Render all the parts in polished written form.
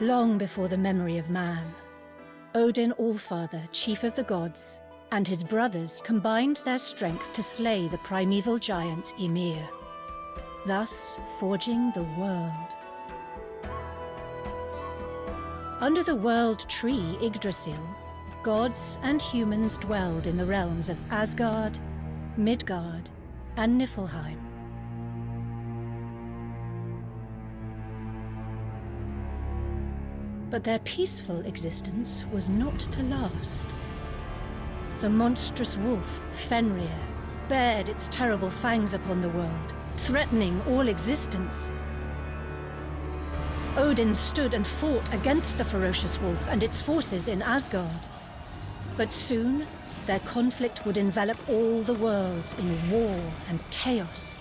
Long before the memory of man, Odin Allfather, chief of the gods, and his brothers combined their strength to slay the primeval giant Ymir, thus forging the world. Under the world tree Yggdrasil, gods and humans dwelled in the realms of Asgard, Midgard, and Niflheim. But their peaceful existence was not to last. The monstrous wolf, Fenrir, bared its terrible fangs upon the world, threatening all existence. Odin stood and fought against the ferocious wolf and its forces in Asgard. But soon, their conflict would envelop all the worlds in war and chaos.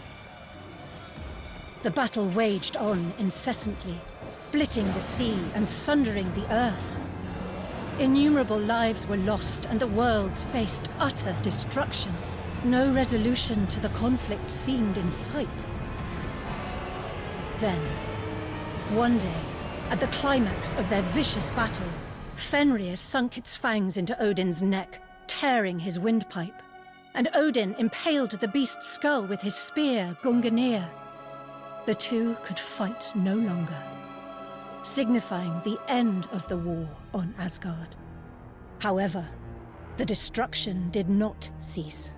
The battle waged on incessantly, splitting the sea and sundering the earth. Innumerable lives were lost and the worlds faced utter destruction. No resolution to the conflict seemed in sight. Then, one day, at the climax of their vicious battle, Fenrir sunk its fangs into Odin's neck, tearing his windpipe, and Odin impaled the beast's skull with his spear, Gungnir. The two could fight no longer, signifying the end of the war on Asgard. However, the destruction did not cease.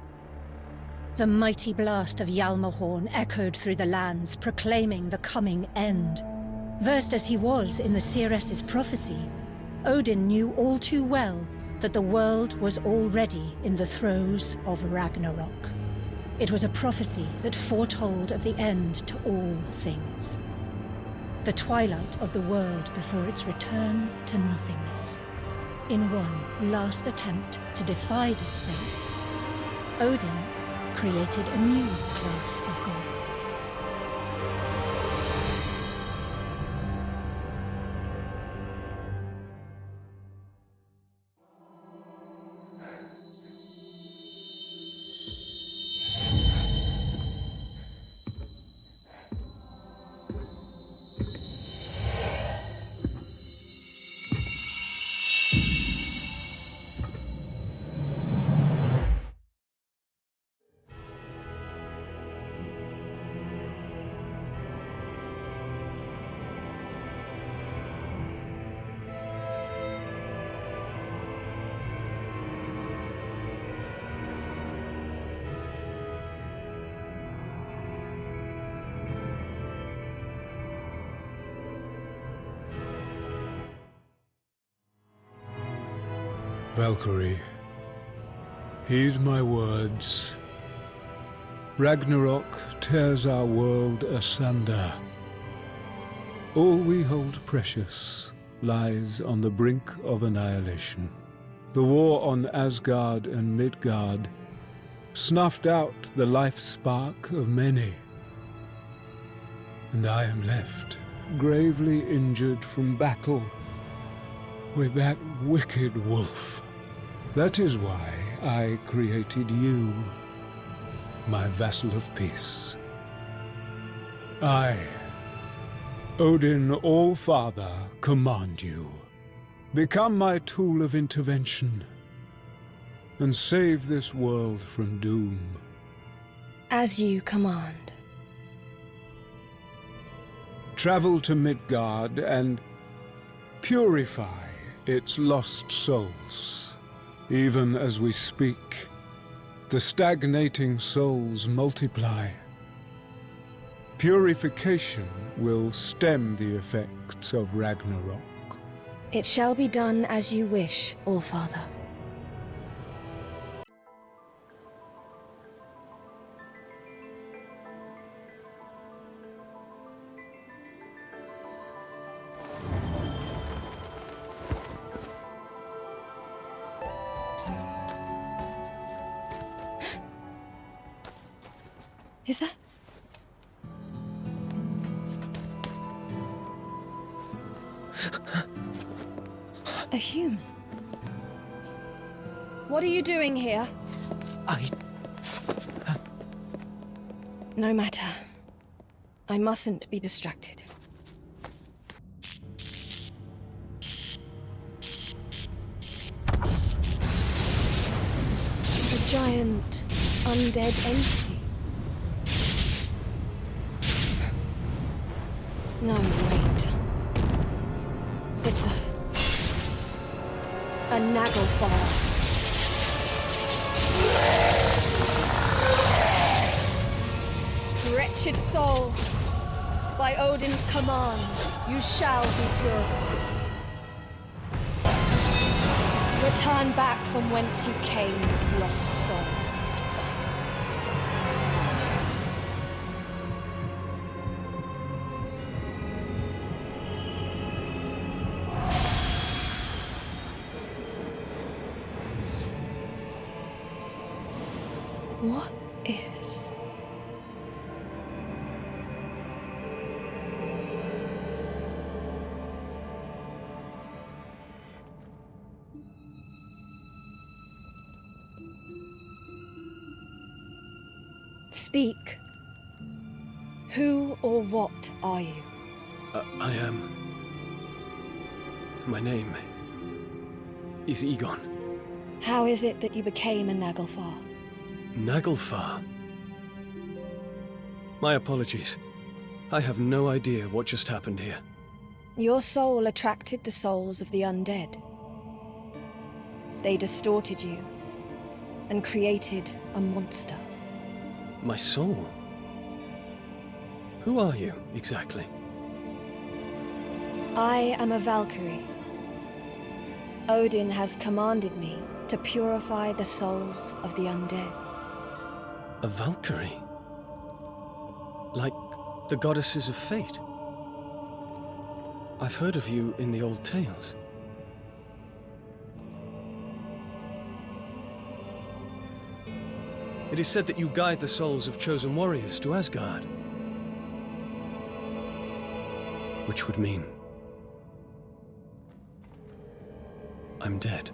The mighty blast of Hjalmarhorn echoed through the lands, proclaiming the coming end. Versed as he was in the seeress's prophecy, Odin knew all too well that the world was already in the throes of Ragnarok. It was a prophecy that foretold of the end to all things. The twilight of the world before its return to nothingness. In one last attempt to defy this fate, Odin created a new class of gods. Valkyrie, heed my words. Ragnarok tears our world asunder. All we hold precious lies on the brink of annihilation. The war on Asgard and Midgard snuffed out the life spark of many. And I am left, gravely injured from battle with that wicked wolf. That is why I created you, my vassal of peace. I, Odin All-Father, command you. Become my tool of intervention, and save this world from doom. As you command. Travel to Midgard and purify its lost souls. Even as we speak, the stagnating souls multiply. Purification will stem the effects of Ragnarok. It shall be done as you wish, All-Father. Is that... a human? What are you doing here? No matter. I mustn't be distracted. giant undead entity. No, wait. It's a Naglfar. Wretched soul, by Odin's command, you shall be purified. Return back from whence you came, lost soul. What is... Speak. Who or what are you? I am... My name is Egon. How is it that you became a Naglfar? Naglfar? My apologies. I have no idea what just happened here. Your soul attracted the souls of the undead. They distorted you and created a monster. My soul? Who are you, exactly? I am a Valkyrie. Odin has commanded me to purify the souls of the undead. A Valkyrie? Like the goddesses of fate? I've heard of you in the old tales. It is said that you guide the souls of chosen warriors to Asgard. Which would mean... I'm dead.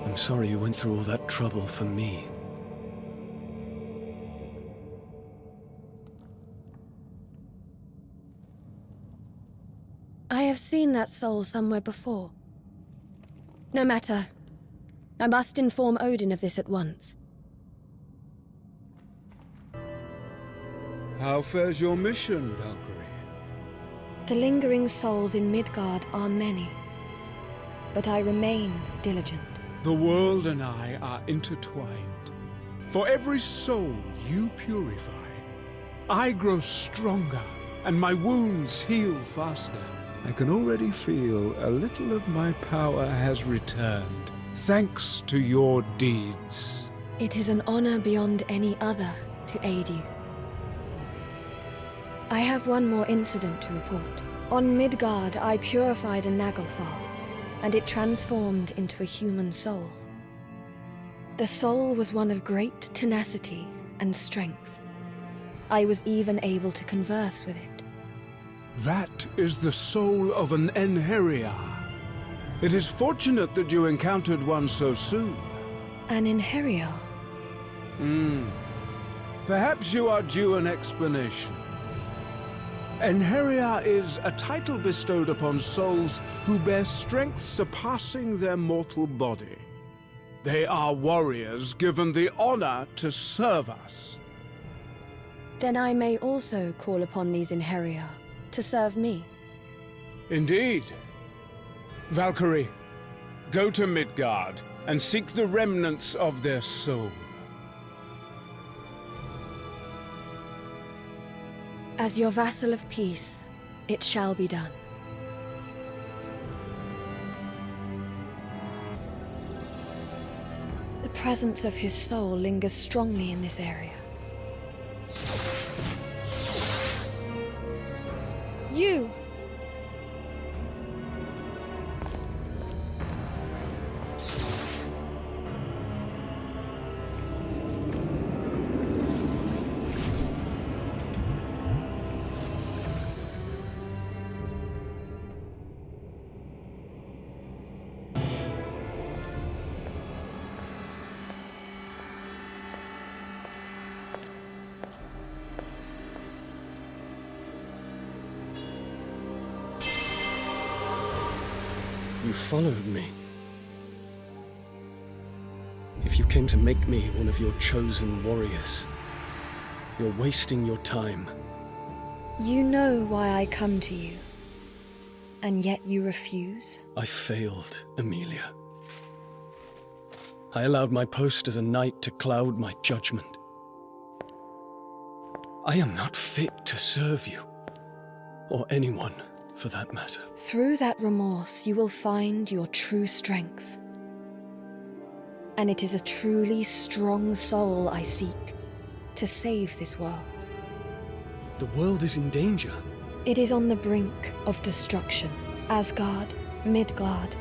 I'm sorry you went through all that trouble for me. I have seen that soul somewhere before. No matter. I must inform Odin of this at once. How fares your mission, Valkyrie? The lingering souls in Midgard are many, but I remain diligent. The world and I are intertwined. For every soul you purify, I grow stronger, and my wounds heal faster. I can already feel a little of my power has returned, thanks to your deeds. It is an honor beyond any other to aid you. I have one more incident to report. On Midgard, I purified a Naglfar, and it transformed into a human soul. The soul was one of great tenacity and strength. I was even able to converse with it. That is the soul of an Einherjar. It is fortunate that you encountered one so soon. An Einherjar? Perhaps you are due an explanation. Einherjar is a title bestowed upon souls who bear strength surpassing their mortal body. They are warriors given the honor to serve us. Then I may also call upon these Einherjar to serve me. Indeed. Valkyrie, go to Midgard and seek the remnants of their soul. As your vassal of peace, it shall be done. The presence of his soul lingers strongly in this area. You! You followed me. if you came to make me one of your chosen warriors. You're wasting your time. You know why I come to you, and yet you refuse? I failed, Emilia. I allowed my post as a knight to cloud my judgment. I am not fit to serve you, or anyone, for that matter. Through that remorse, you will find your true strength. And it is a truly strong soul I seek to save this world. The world is in danger. It is on the brink of destruction. Asgard, Midgard,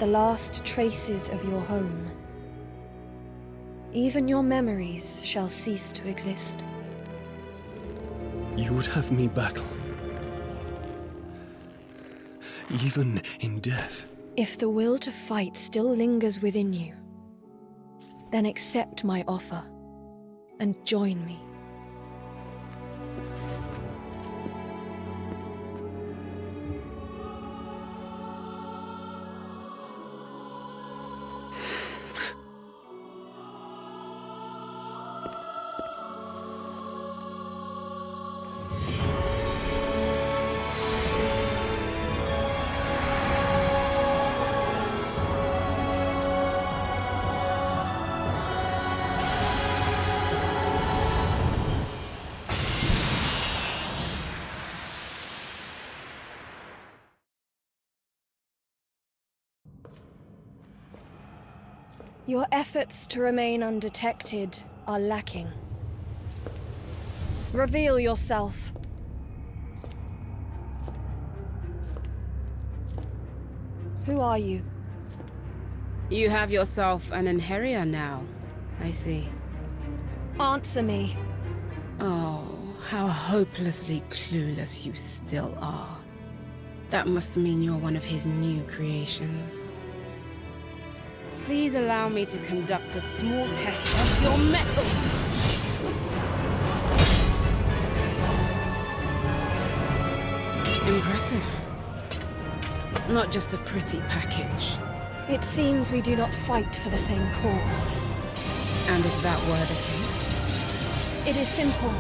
the last traces of your home. Even your memories shall cease to exist. You would have me battle. Even in death. If the will to fight still lingers within you, then accept my offer and join me. Your efforts to remain undetected are lacking. Reveal yourself. Who are you? You have yourself an Inheria now, I see. Answer me. Oh, how hopelessly clueless you still are. That must mean you're one of his new creations. Please allow me to conduct a small test of your mettle. Impressive. Not just a pretty package. It seems we do not fight for the same cause. And if that were the case? It is simple.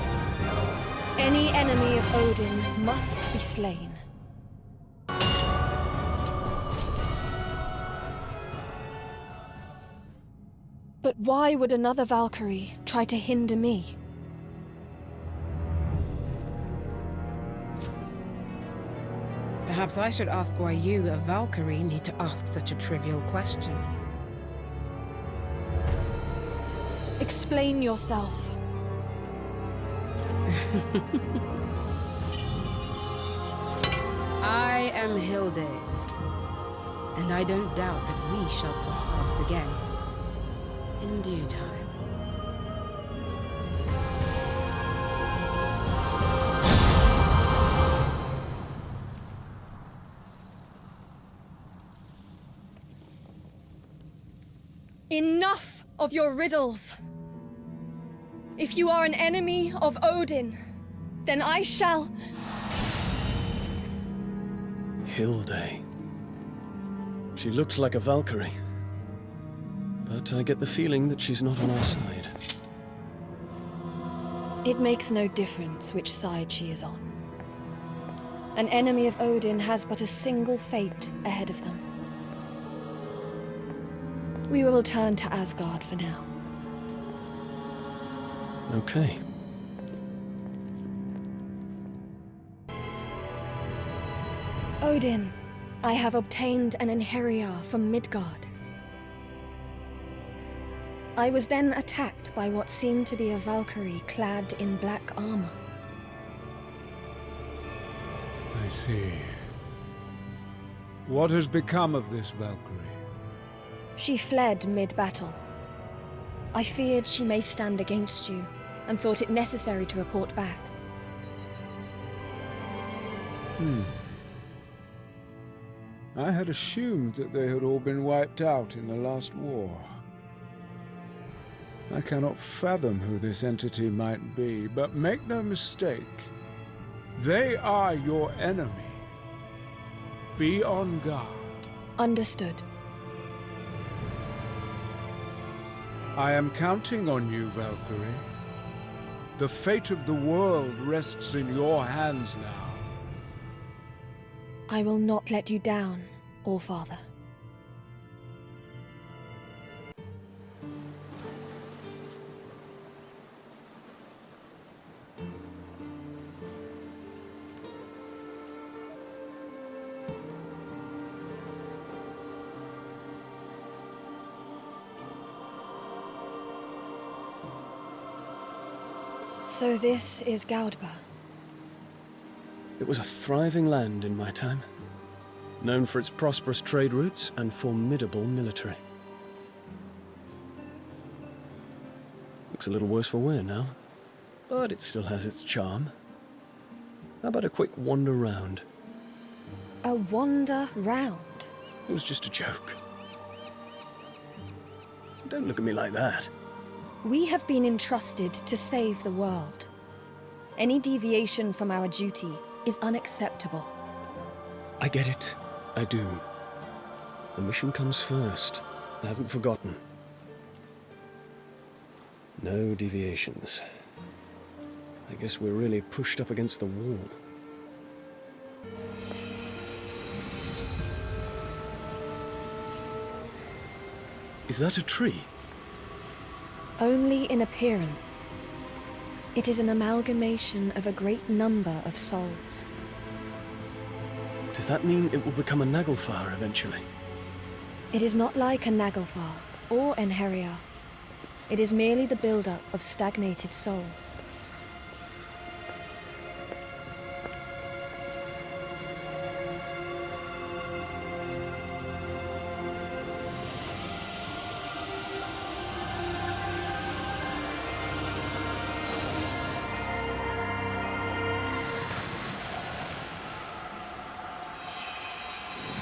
Any enemy of Odin must be slain. But why would another Valkyrie try to hinder me? Perhaps I should ask why you, a Valkyrie, need to ask such a trivial question. Explain yourself. I am Hilde, and I don't doubt that we shall cross paths again. In due time. Enough of your riddles! If you are an enemy of Odin, then I shall... Hilde. She looks like a Valkyrie. But I get the feeling that she's not on our side. It makes no difference which side she is on. An enemy of Odin has but a single fate ahead of them. We will return to Asgard for now. Okay. Odin, I have obtained an Inheria from Midgard. I was then attacked by what seemed to be a Valkyrie clad in black armor. I see. What has become of this Valkyrie? She fled mid-battle. I feared she may stand against you, and thought it necessary to report back. I had assumed that they had all been wiped out in the last war. I cannot fathom who this entity might be, but make no mistake, they are your enemy. Be on guard. Understood. I am counting on you, Valkyrie. The fate of the world rests in your hands now. I will not let you down, All-Father. So this is Gaudba. It was a thriving land in my time, known for its prosperous trade routes and formidable military. Looks a little worse for wear now, but it still has its charm. How about a quick wander round? A wander round? It was just a joke. Don't look at me like that. We have been entrusted to save the world. Any deviation from our duty is unacceptable. I get it. I do. The mission comes first. I haven't forgotten. No deviations. I guess we're really pushed up against the wall. Is that a tree? Only in appearance. It is an amalgamation of a great number of souls. Does that mean it will become a Naglfar eventually? It is not like a Naglfar or Enheria. It is merely the buildup of stagnated souls.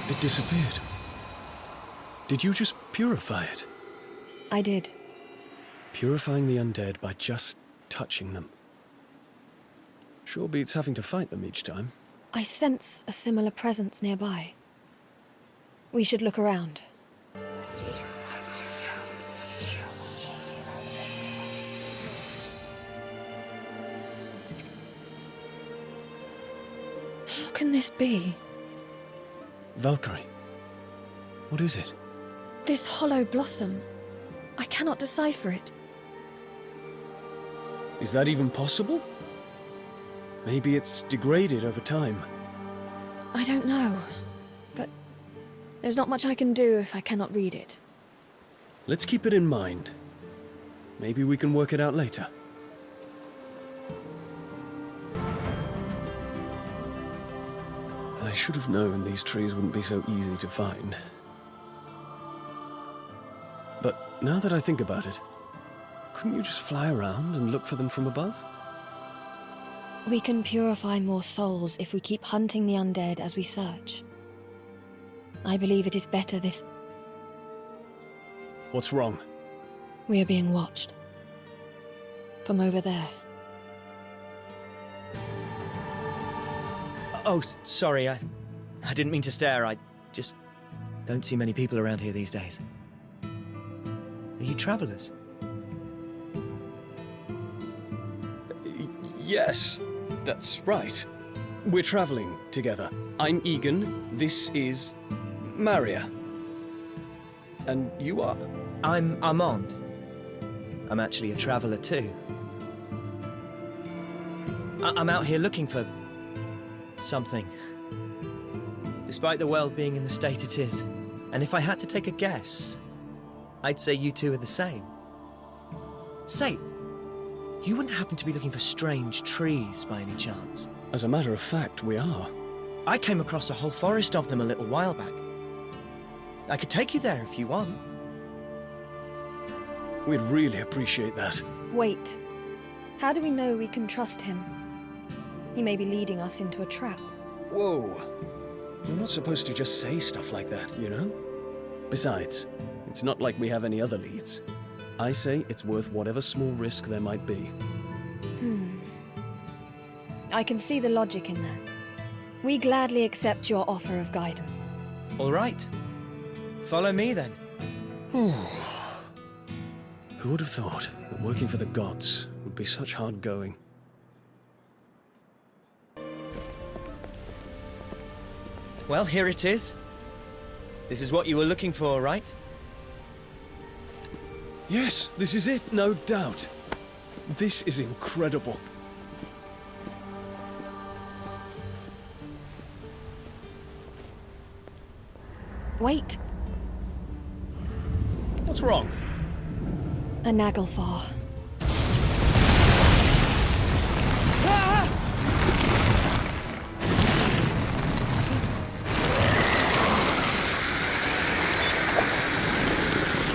It disappeared. Did you just purify it? I did. Purifying the undead by just touching them. Sure beats having to fight them each time. I sense a similar presence nearby. We should look around. How can this be? Valkyrie. What is it? This hollow blossom. I cannot decipher it. Is that even possible? Maybe it's degraded over time. I don't know, but there's not much I can do if I cannot read it. Let's keep it in mind. Maybe we can work it out later. I should have known these trees wouldn't be so easy to find. But now that I think about it, couldn't you just fly around and look for them from above? We can purify more souls if we keep hunting the undead as we search. I believe it is better this... What's wrong? We are being watched. From over there. Oh, sorry, I didn't mean to stare. I just don't see many people around here these days. Are you travelers? Yes, that's right. We're traveling together. I'm Egan, this is Maria. And you are? I'm Armand. I'm actually a traveler too. I'm out here looking for... something. Despite the world being in the state it is. And if I had to take a guess, I'd say you two are the same. Say, you wouldn't happen to be looking for strange trees by any chance? As a matter of fact, we are. I came across a whole forest of them a little while back. I could take you there if you want. We'd really appreciate that. Wait. How do we know we can trust him? He may be leading us into a trap. Whoa. You're not supposed to just say stuff like that, you know? Besides, it's not like we have any other leads. I say it's worth whatever small risk there might be. I can see the logic in that. We gladly accept your offer of guidance. All right. Follow me then. Who Who would have thought that working for the gods would be such hard going? Well, here it is. This is what you were looking for, right? Yes, this is it, no doubt. This is incredible. Wait, What's wrong? a Naglfar.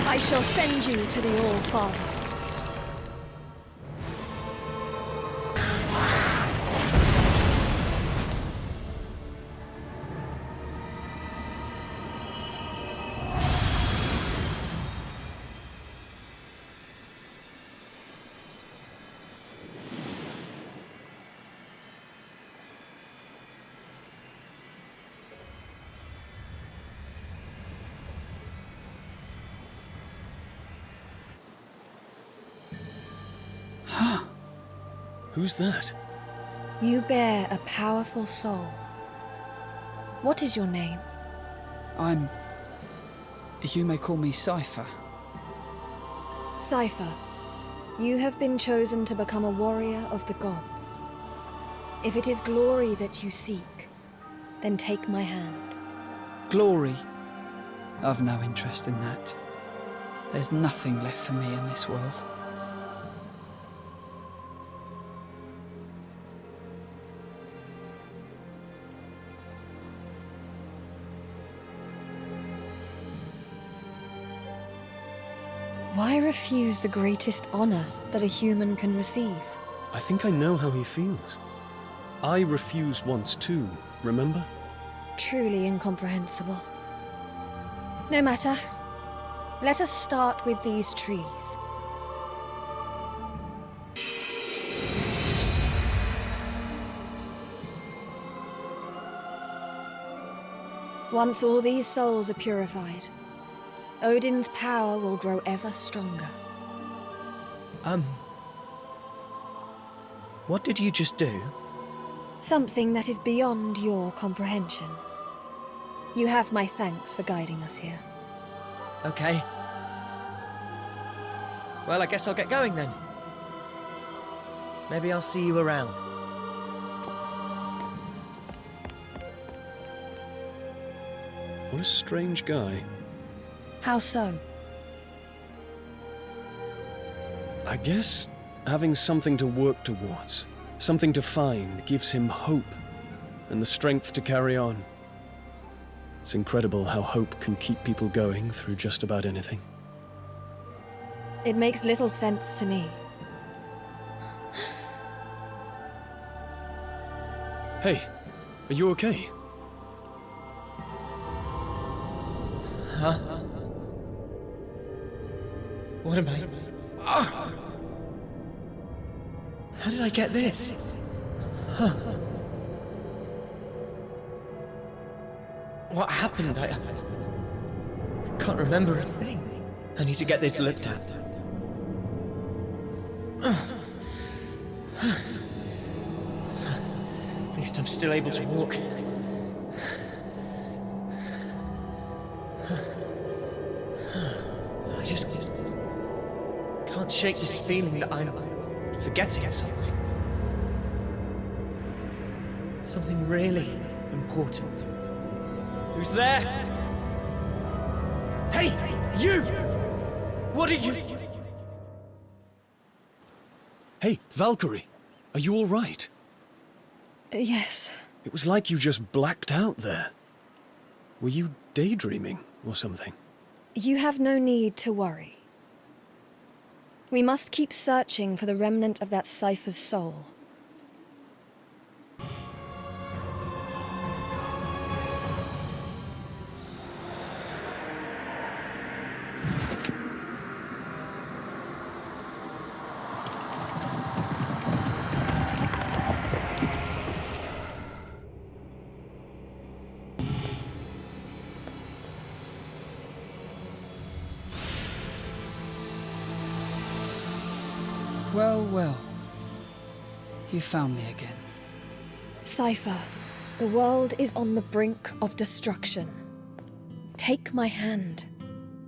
I shall send you to the All-Father. Who's that? You bear a powerful soul. What is your name? You may call me Cypher. Cypher, you have been chosen to become a warrior of the gods. If it is glory that you seek, then take my hand. Glory? I've no interest in that. There's nothing left for me in this world. Why refuse the greatest honor that a human can receive? I think I know how he feels. I refused once too, remember? Truly incomprehensible. No matter. Let us start with these trees. Once all these souls are purified, Odin's power will grow ever stronger. What did you just do? Something that is beyond your comprehension. You have my thanks for guiding us here. Okay. Well, I guess I'll get going then. Maybe I'll see you around. What a strange guy. How so? I guess having something to work towards, something to find, gives him hope and the strength to carry on. It's incredible how hope can keep people going through just about anything. It makes little sense to me. Hey, are you okay? Huh? What am I? How did I get this? Huh. What happened? I can't remember a thing. I need to get this looked at. At least I'm still able to walk. I just can't shake this feeling that I'm forgetting something. Something really important. Who's there? Hey, you! What are you? Hey, Valkyrie, are you all right? Yes. It was like you just blacked out there. Were you daydreaming or something? You have no need to worry. We must keep searching for the remnant of that Cypher's soul. Well, well. You found me again. Cypher, the world is on the brink of destruction. Take my hand.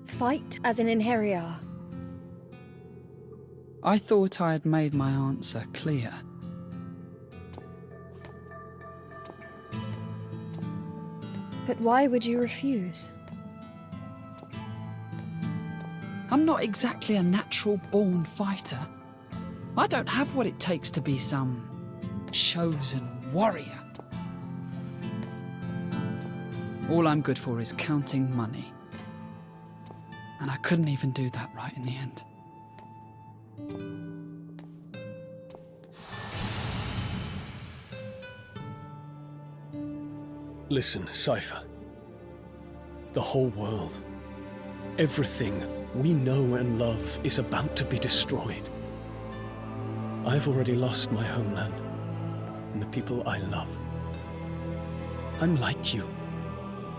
Fight as an Inheriar. I thought I had made my answer clear. But why would you refuse? I'm not exactly a natural-born fighter. I don't have what it takes to be some chosen warrior. All I'm good for is counting money. And I couldn't even do that right in the end. Listen, Cypher. The whole world, everything we know and love is about to be destroyed. I've already lost my homeland and the people I love. I'm like you.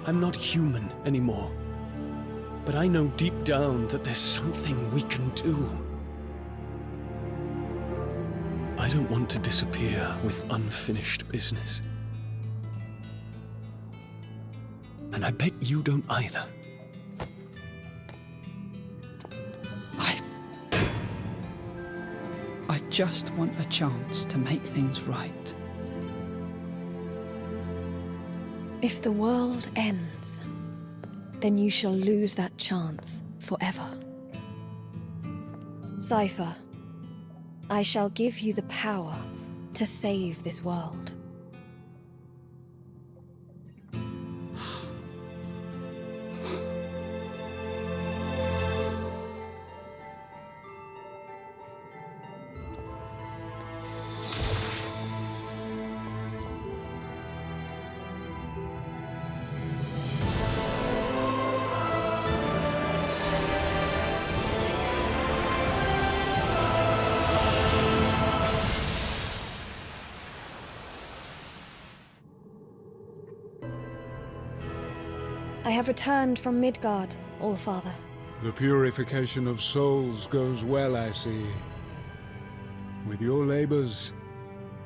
I'm not human anymore. But I know deep down that there's something we can do. I don't want to disappear with unfinished business. And I bet you don't either. I just want a chance to make things right. If the world ends, then you shall lose that chance forever. Cypher, I shall give you the power to save this world. I have returned from Midgard, Allfather. The purification of souls goes well, I see. With your labors,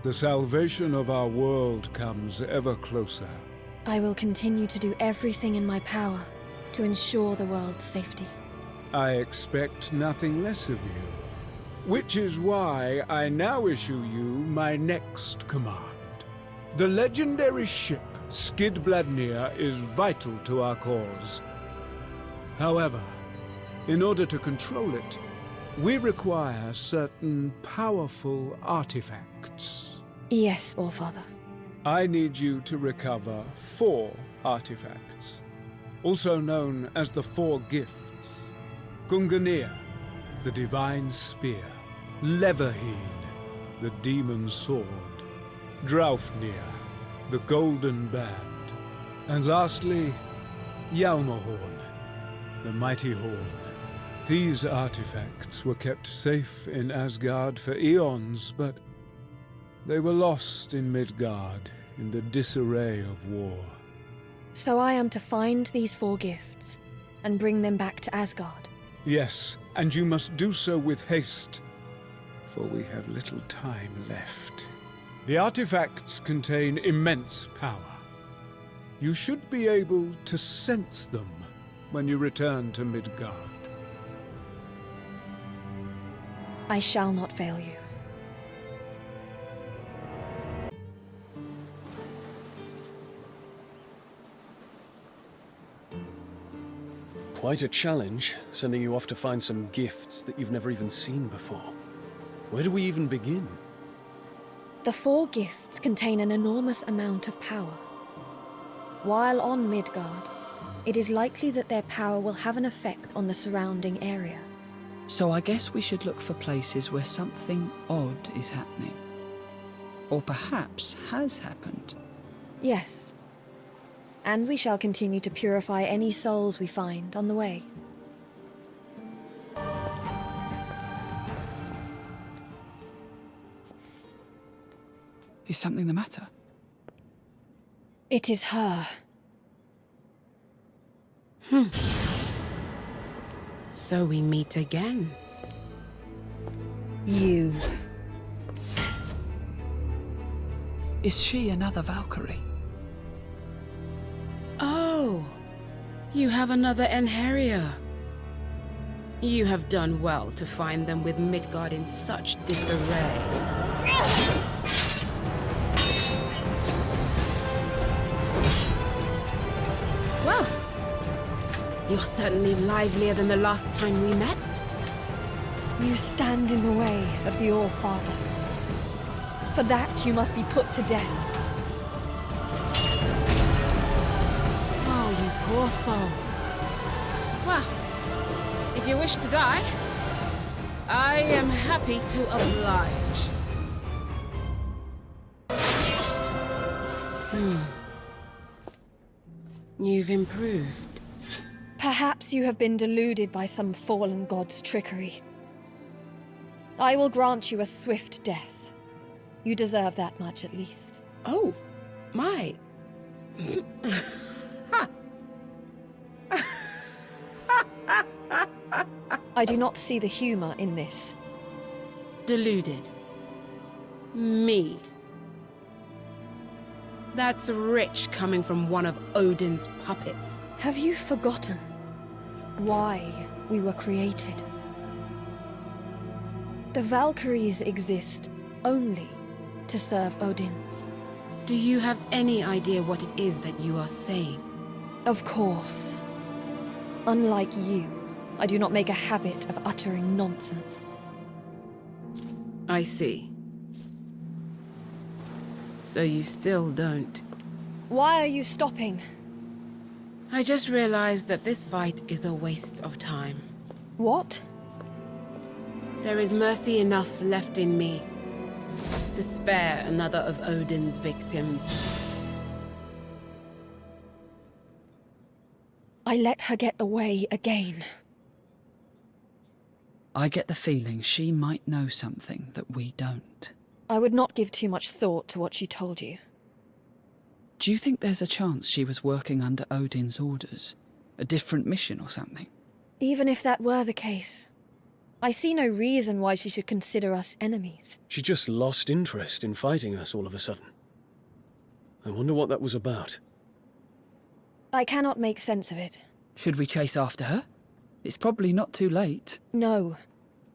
the salvation of our world comes ever closer. I will continue to do everything in my power to ensure the world's safety. I expect nothing less of you. Which is why I now issue you my next command. The legendary ship Skidbladnir is vital to our cause. However, in order to control it, we require certain powerful artifacts. Yes, Allfather. I need you to recover 4 artifacts, also known as the 4 gifts. Gungnir, the divine spear. Leverheen, the demon sword. Draupnir, the golden band. And lastly, Hjalmahorn, the mighty horn. These artifacts were kept safe in Asgard for eons, but they were lost in Midgard in the disarray of war. So I am to find these 4 gifts and bring them back to Asgard. Yes, and you must do so with haste, for we have little time left. The artifacts contain immense power. You should be able to sense them when you return to Midgard. I shall not fail you. Quite a challenge, sending you off to find some gifts that you've never even seen before. Where do we even begin? The 4 gifts contain an enormous amount of power. While on Midgard, it is likely that their power will have an effect on the surrounding area. So I guess we should look for places where something odd is happening. Or perhaps has happened. Yes. And we shall continue to purify any souls we find on the way. Is something the matter? It is her. So we meet again. You. Is she another Valkyrie? Oh, you have another Enheria. You have done well to find them with Midgard in such disarray. Well, you're certainly livelier than the last time we met. You stand in the way of the All-Father. For that, you must be put to death. Oh, you poor soul. Well, if you wish to die, I am happy to oblige. You've improved. Perhaps you have been deluded by some fallen god's trickery. I will grant you a swift death. You deserve that much at least. Oh, my. I do not see the humor in this. Deluded. Me. That's rich coming from one of Odin's puppets. Have you forgotten why we were created? The Valkyries exist only to serve Odin. Do you have any idea what it is that you are saying? Of course. Unlike you, I do not make a habit of uttering nonsense. I see. So you still don't. Why are you stopping? I just realized that this fight is a waste of time. What? There is mercy enough left in me to spare another of Odin's victims. I let her get away again. I get the feeling she might know something that we don't. I would not give too much thought to what she told you. Do you think there's a chance she was working under Odin's orders? A different mission or something? Even if that were the case, I see no reason why she should consider us enemies. She just lost interest in fighting us all of a sudden. I wonder what that was about. I cannot make sense of it. Should we chase after her? It's probably not too late. No.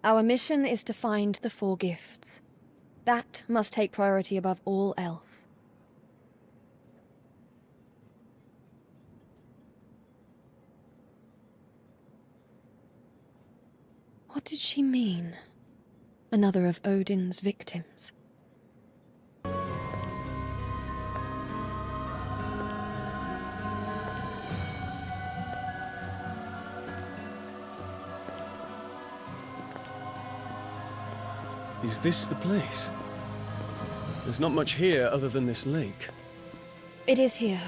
Our mission is to find the four gifts. That must take priority above all else. What did she mean? Another of Odin's victims. Is this the place? There's not much here other than this lake. It is here.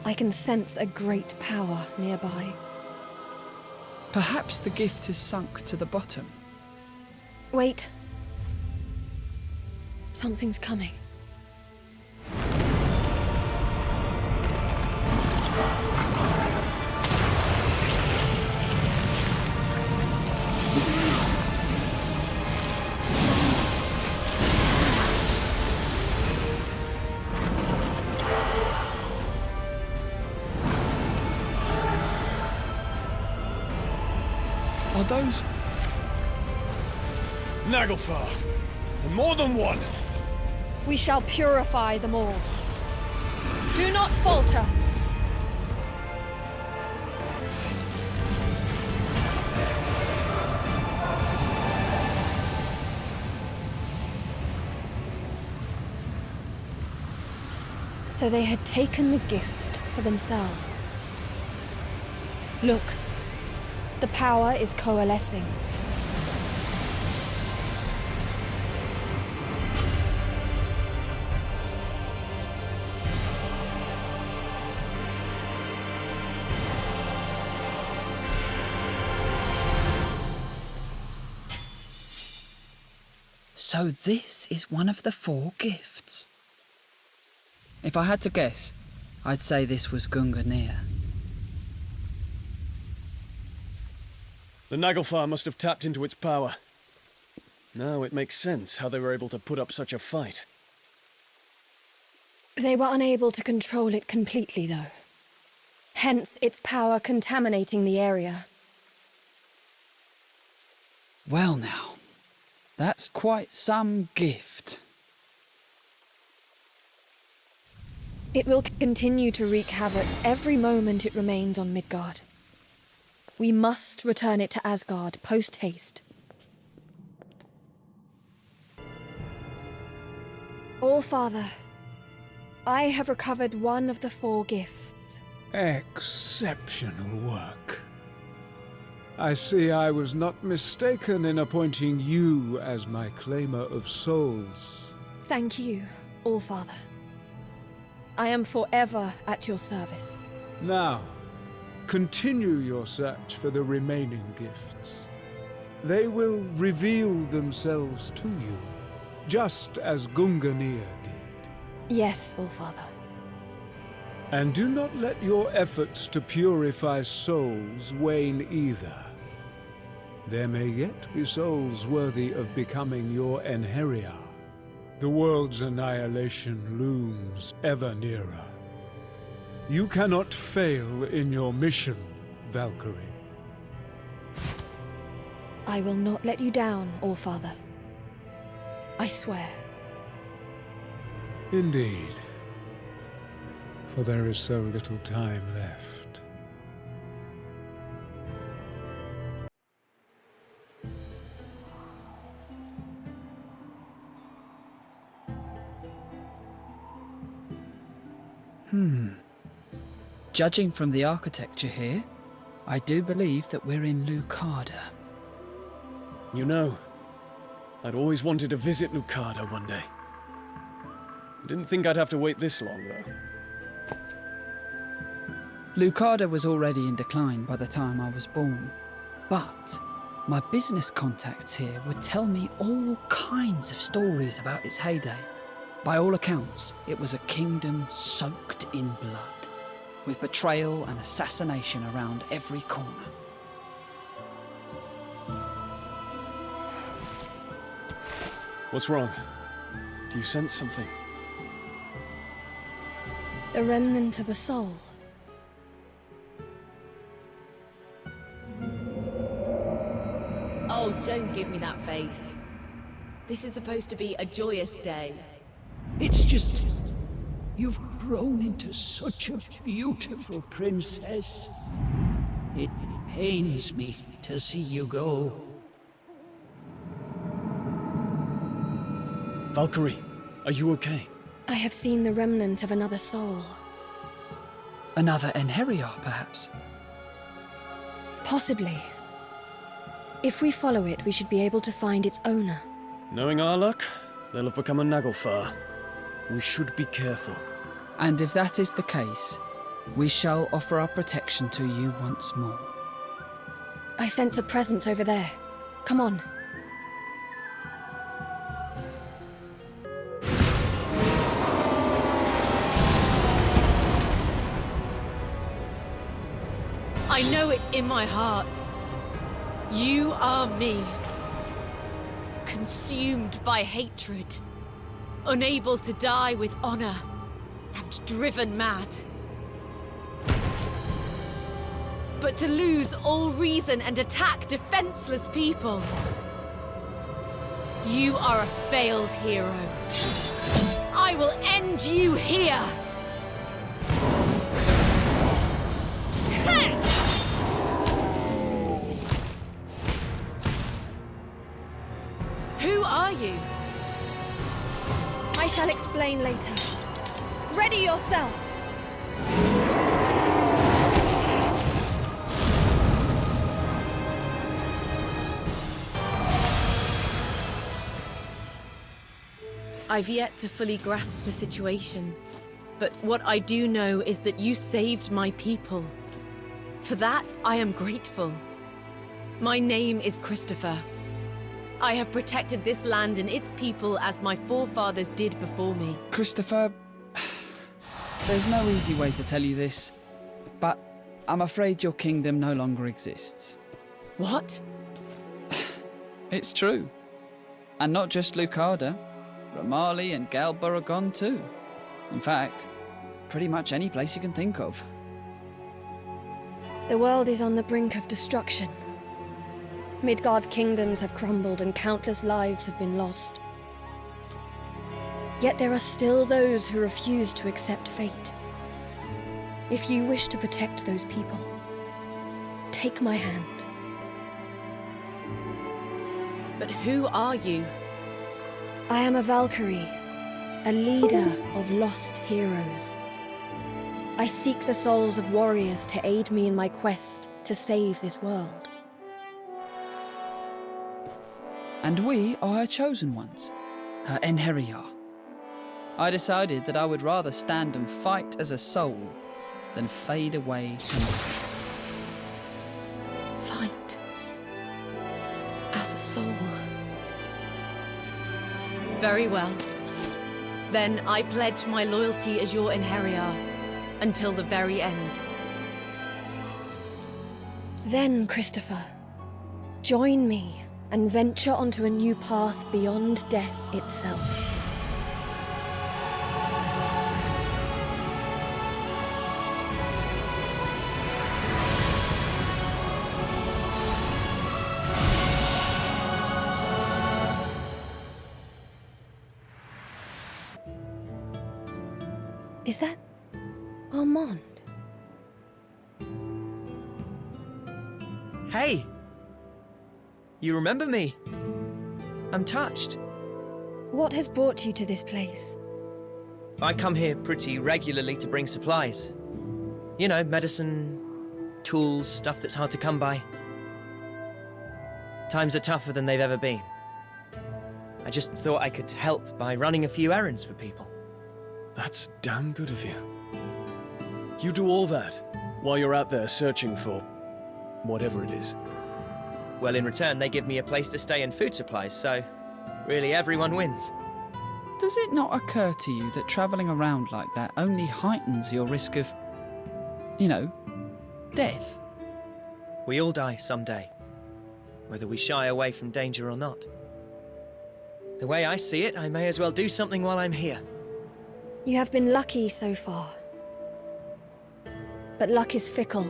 I can sense a great power nearby. Perhaps the gift has sunk to the bottom. Wait. Something's coming. Are those... Naglfar! And more than one! We shall purify them all. Do not falter! So they had taken the gift for themselves. Look, the power is coalescing. So this is one of the four gifts. If I had to guess, I'd say this was Gungnir. The Naglfar must have tapped into its power. Now it makes sense how they were able to put up such a fight. They were unable to control it completely, though. Hence its power contaminating the area. Well now, that's quite some gift. It will continue to wreak havoc every moment it remains on Midgard. We must return it to Asgard post-haste. All-Father, I have recovered one of the 4 gifts. Exceptional work. I see I was not mistaken in appointing you as my claimer of souls. Thank you, All-Father. I am forever at your service. Now, continue your search for the remaining gifts. They will reveal themselves to you, just as Gungnir did. Yes, All-Father. And do not let your efforts to purify souls wane either. There may yet be souls worthy of becoming your Enheria. The world's annihilation looms ever nearer. You cannot fail in your mission, Valkyrie. I will not let you down, All-Father. I swear. Indeed. For there is so little time left. Judging from the architecture here, I do believe that we're in Lucarda. You know, I'd always wanted to visit Lucarda one day. I didn't think I'd have to wait this long, though. Lucarda was already in decline by the time I was born, but my business contacts here would tell me all kinds of stories about its heyday. By all accounts, it was a kingdom soaked in blood, with betrayal and assassination around every corner. What's wrong? Do you sense something? The remnant of a soul. Oh, don't give me that face. This is supposed to be a joyous day. It's just... you've grown into such a beautiful princess. It pains me to see you go. Valkyrie, are you okay? I have seen the remnant of another soul. Another Enheria, perhaps? Possibly. If we follow it, we should be able to find its owner. Knowing our luck, they'll have become a Naglfar. We should be careful. And if that is the case, we shall offer our protection to you once more. I sense a presence over there. Come on. I know it in my heart. You are me. Consumed by hatred. Unable to die with honor. And driven mad. But to lose all reason and attack defenseless people. You are a failed hero. I will end you here! Who are you? I shall explain later. Ready yourself! I've yet to fully grasp the situation, but what I do know is that you saved my people. For that, I am grateful. My name is Christopher. I have protected this land and its people as my forefathers did before me. Christopher, there's no easy way to tell you this, but I'm afraid your kingdom no longer exists. What? It's true. And not just Lucada. Ramali and Galbur are gone too. In fact, pretty much any place you can think of. The world is on the brink of destruction. Midgard kingdoms have crumbled and countless lives have been lost. Yet there are still those who refuse to accept fate. If you wish to protect those people, take my hand. But who are you? I am a Valkyrie, a leader of lost heroes. I seek the souls of warriors to aid me in my quest to save this world. And we are her chosen ones, her Enheriar. I decided that I would rather stand and fight as a soul than fade away to Fight. As a soul. Very well. Then I pledge my loyalty as your Enheriar, until the very end. Then, Christopher, join me and venture onto a new path beyond death itself. Is that Armand? Hey! You remember me? I'm touched. What has brought you to this place? I come here pretty regularly to bring supplies. You know, medicine, tools, stuff that's hard to come by. Times are tougher than they've ever been. I just thought I could help by running a few errands for people. That's damn good of you. You do all that while you're out there searching for whatever it is. Well, in return, they give me a place to stay and food supplies, so really everyone wins. Does it not occur to you that travelling around like that only heightens your risk of, you know, death? We all die someday, whether we shy away from danger or not. The way I see it, I may as well do something while I'm here. You have been lucky so far. But luck is fickle.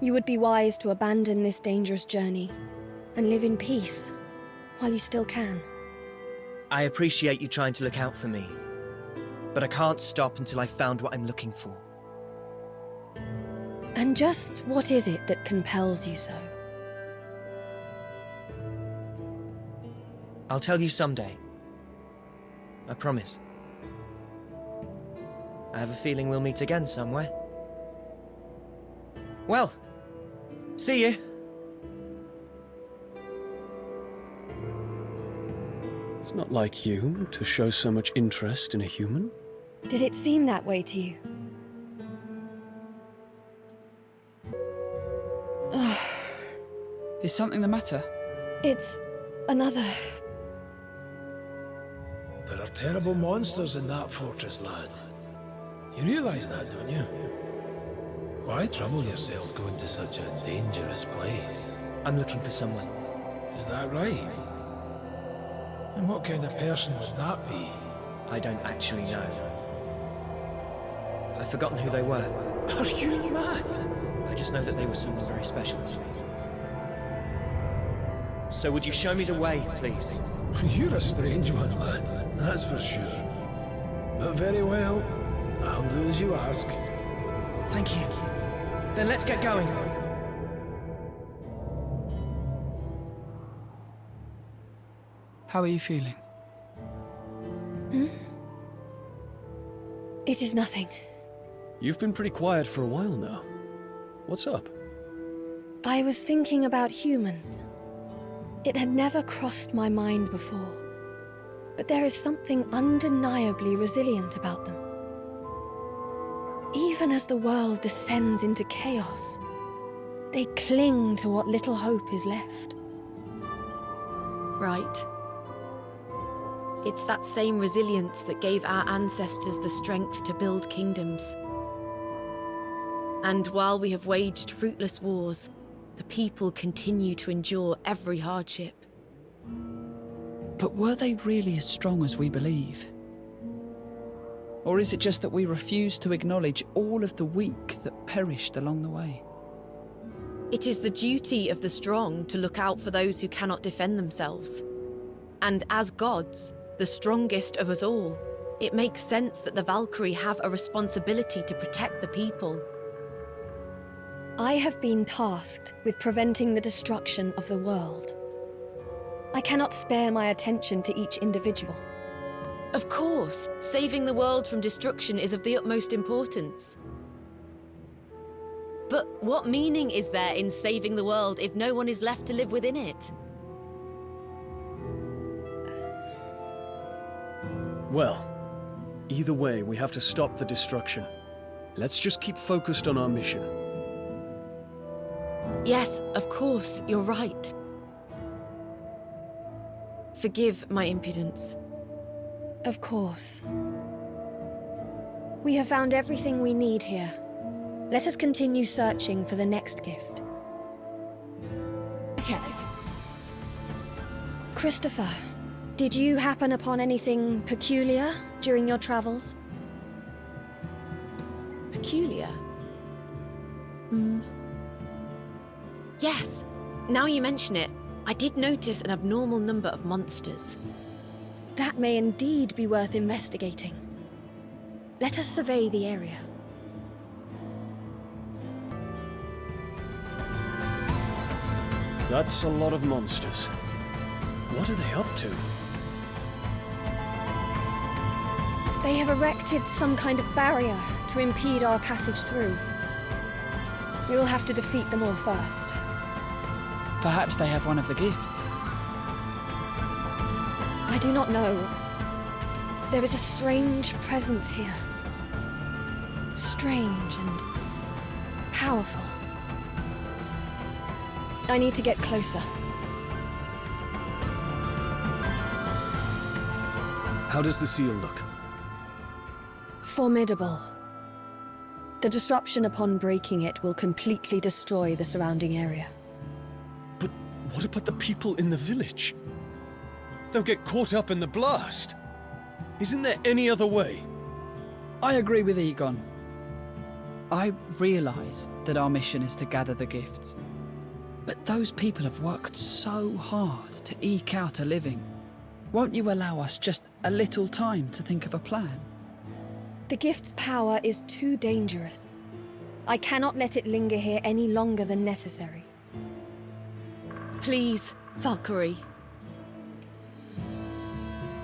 You would be wise to abandon this dangerous journey and live in peace while you still can. I appreciate you trying to look out for me, but I can't stop until I've found what I'm looking for. And just what is it that compels you so? I'll tell you someday. I promise. I have a feeling we'll meet again somewhere. Well, see you. It's not like you to show so much interest in a human. Did it seem that way to you? Is something the matter? It's another... There are terrible monsters in that fortress, lad. You realise that, don't you? Why trouble yourself going to such a dangerous place? I'm looking for someone. Is that right? And what kind of person would that be? I don't actually know. I've forgotten who they were. Are you mad? I just know that they were someone very special to me. So would you show me the way, please? You're a strange one, lad. That's for sure. But very well. I'll do as you ask. Thank you. Then let's get going. How are you feeling? It is nothing. You've been pretty quiet for a while now. What's up? I was thinking about humans. It had never crossed my mind before. But there is something undeniably resilient about them. Even as the world descends into chaos, they cling to what little hope is left. Right. It's that same resilience that gave our ancestors the strength to build kingdoms. And while we have waged fruitless wars, the people continue to endure every hardship. But were they really as strong as we believe? Or is it just that we refuse to acknowledge all of the weak that perished along the way? It is the duty of the strong to look out for those who cannot defend themselves. And as gods, the strongest of us all, it makes sense that the Valkyrie have a responsibility to protect the people. I have been tasked with preventing the destruction of the world. I cannot spare my attention to each individual. Of course, saving the world from destruction is of the utmost importance. But what meaning is there in saving the world if no one is left to live within it? Well, either way, we have to stop the destruction. Let's just keep focused on our mission. Yes, of course, you're right. Forgive my impudence. Of course. We have found everything we need here. Let us continue searching for the next gift. Okay. Christopher, did you happen upon anything peculiar during your travels? Peculiar? Yes. Now you mention it, I did notice an abnormal number of monsters. That may indeed be worth investigating. Let us survey the area. That's a lot of monsters. What are they up to? They have erected some kind of barrier to impede our passage through. We will have to defeat them all first. Perhaps they have one of the gifts. I do not know. There is a strange presence here. Strange and powerful. I need to get closer. How does the seal look? Formidable. The disruption upon breaking it will completely destroy the surrounding area. But what about the people in the village? They'll get caught up in the blast. Isn't there any other way? I agree with Egon. I realise that our mission is to gather the gifts. But those people have worked so hard to eke out a living. Won't you allow us just a little time to think of a plan? The gift's power is too dangerous. I cannot let it linger here any longer than necessary. Please, Valkyrie.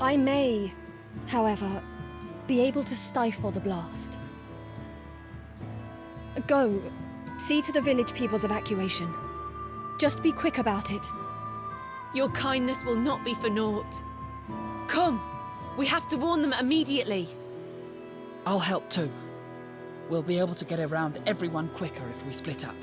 I may, however, be able to stifle the blast. Go, see to the village people's evacuation. Just be quick about it. Your kindness will not be for naught. Come, we have to warn them immediately. I'll help too. We'll be able to get around everyone quicker if we split up.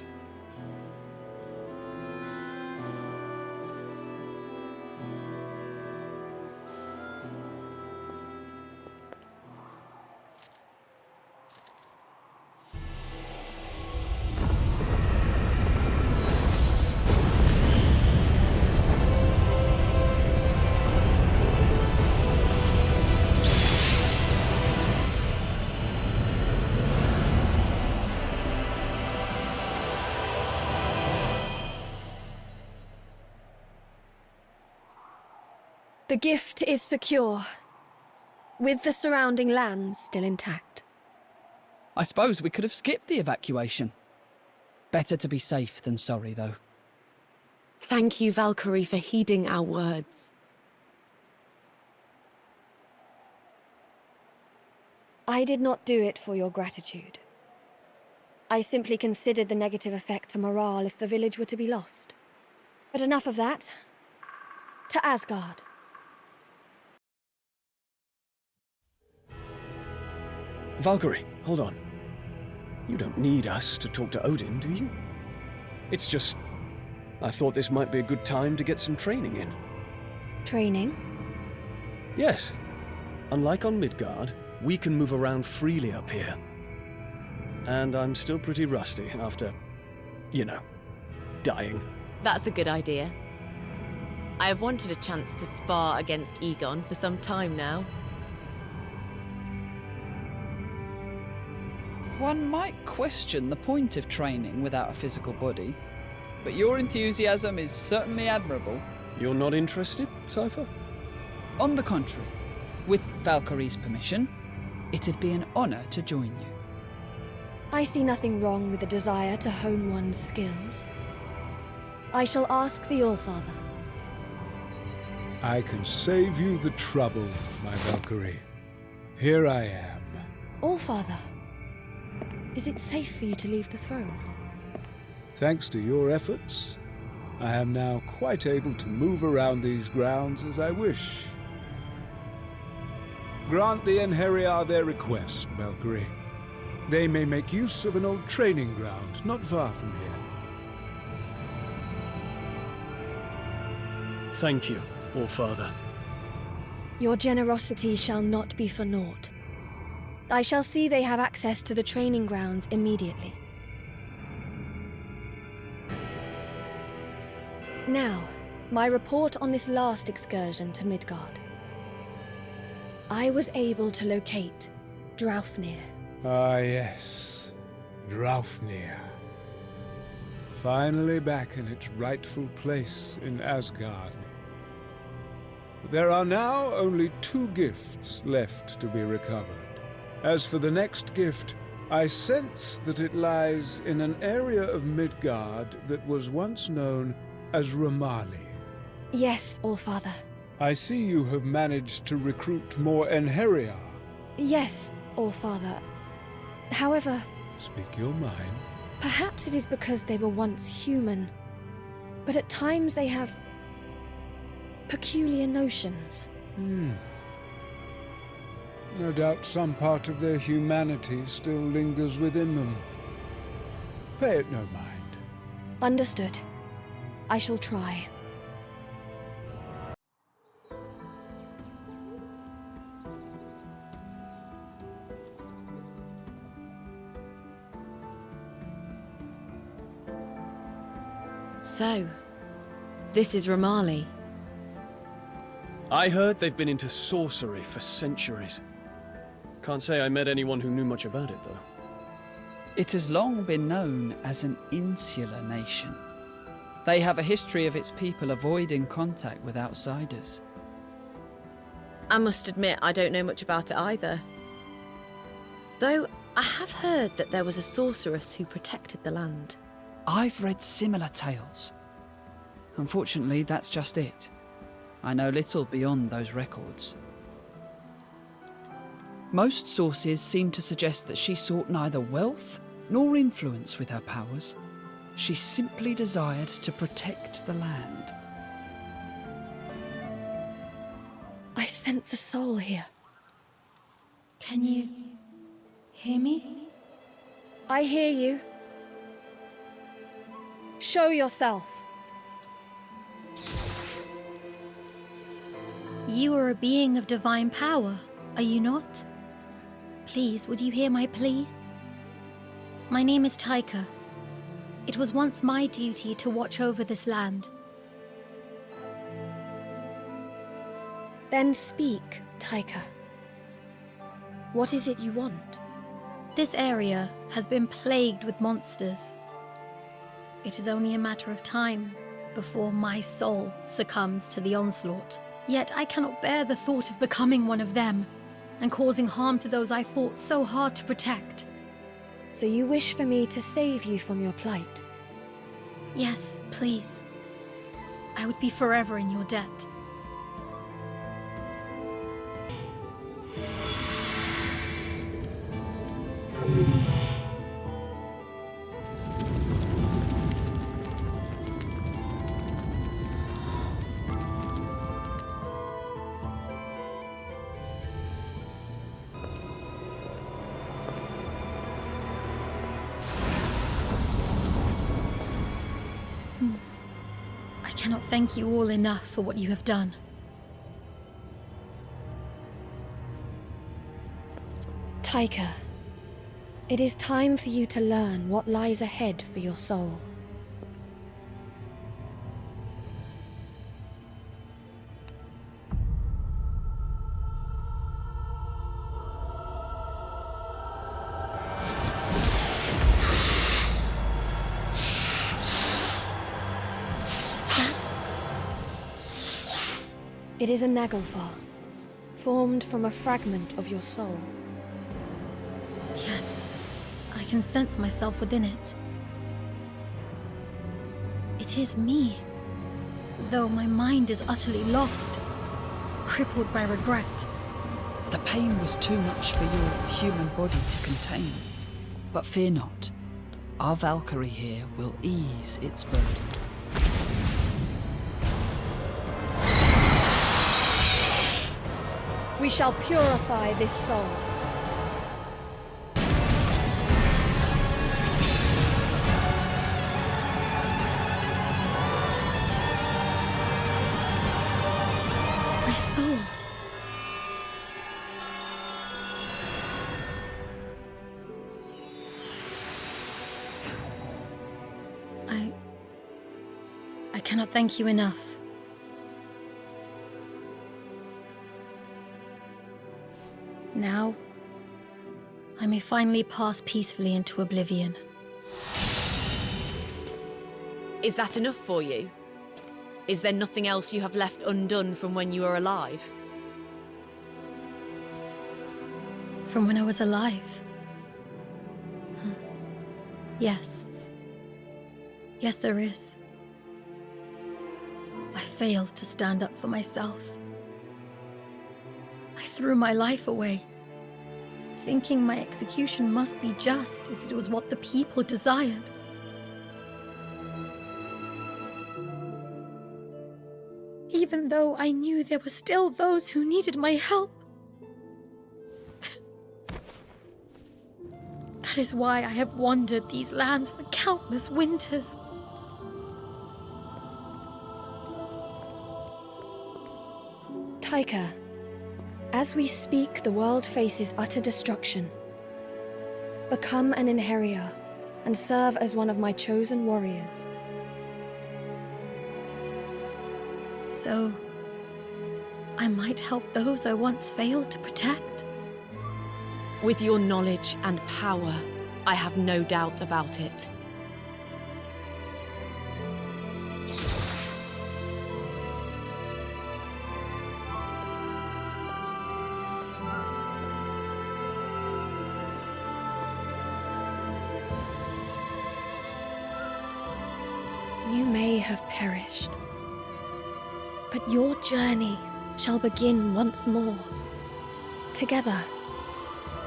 The gift is secure, with the surrounding lands still intact. I suppose we could have skipped the evacuation. Better to be safe than sorry, though. Thank you, Valkyrie, for heeding our words. I did not do it for your gratitude. I simply considered the negative effect to morale if the village were to be lost. But enough of that. To Asgard. Valkyrie, hold on. You don't need us to talk to Odin, do you? It's just... I thought this might be a good time to get some training in. Training? Yes. Unlike on Midgard, we can move around freely up here. And I'm still pretty rusty after, you know, dying. That's a good idea. I have wanted a chance to spar against Egon for some time now. One might question the point of training without a physical body, but your enthusiasm is certainly admirable. You're not interested, Cypher? On the contrary, with Valkyrie's permission, it'd be an honor to join you. I see nothing wrong with the desire to hone one's skills. I shall ask the Allfather. I can save you the trouble, my Valkyrie. Here I am. Allfather, is it safe for you to leave the throne? Thanks to your efforts, I am now quite able to move around these grounds as I wish. Grant the Enheriar their request, Valkyrie. They may make use of an old training ground not far from here. Thank you, Allfather. Your generosity shall not be for naught. I shall see they have access to the training grounds immediately. Now, my report on this last excursion to Midgard. I was able to locate Draupnir. Ah yes, Draupnir. Finally back in its rightful place in Asgard. There are now only 2 gifts left to be recovered. As for the next gift, I sense that it lies in an area of Midgard that was once known as Ramali. Yes, Allfather. I see you have managed to recruit more Enheriar. Yes, Allfather. However, Speak your mind. perhaps it is because they were once human, but at times they have peculiar notions. No doubt some part of their humanity still lingers within them. Pay it no mind. Understood. I shall try. So, this is Ramali. I heard they've been into sorcery for centuries. Can't say I met anyone who knew much about it, though. It has long been known as an insular nation. They have a history of its people avoiding contact with outsiders. I must admit, I don't know much about it either. Though, I have heard that there was a sorceress who protected the land. I've read similar tales. Unfortunately, that's just it. I know little beyond those records. Most sources seem to suggest that she sought neither wealth nor influence with her powers. She simply desired to protect the land. I sense a soul here. Can you hear me? I hear you. Show yourself. You are a being of divine power, are you not? Please, would you hear my plea? My name is Taika. It was once my duty to watch over this land. Then speak, Taika. What is it you want? This area has been plagued with monsters. It is only a matter of time before my soul succumbs to the onslaught. Yet I cannot bear the thought of becoming one of them and causing harm to those I fought so hard to protect. So you wish for me to save you from your plight? Yes, please. I would be forever in your debt. I cannot thank you all enough for what you have done. Taika, it is time for you to learn what lies ahead for your soul. It is a Naglfar, formed from a fragment of your soul. Yes, I can sense myself within it. It is me, though my mind is utterly lost, crippled by regret. The pain was too much for your human body to contain. But fear not. Our Valkyrie here will ease its burden. We shall purify this soul. My soul. I cannot thank you enough. Now, I may finally pass peacefully into oblivion. Is that enough for you? Is there nothing else you have left undone from when you were alive? From when I was alive? Yes. Yes, there is. I failed to stand up for myself. I threw my life away, thinking my execution must be just if it was what the people desired. Even though I knew there were still those who needed my help. That is why I have wandered these lands for countless winters. Taika, as we speak, the world faces utter destruction. Become an Inherior and serve as one of my chosen warriors. So, I might help those I once failed to protect? With your knowledge and power, I have no doubt about it. You may have perished, but your journey shall begin once more, together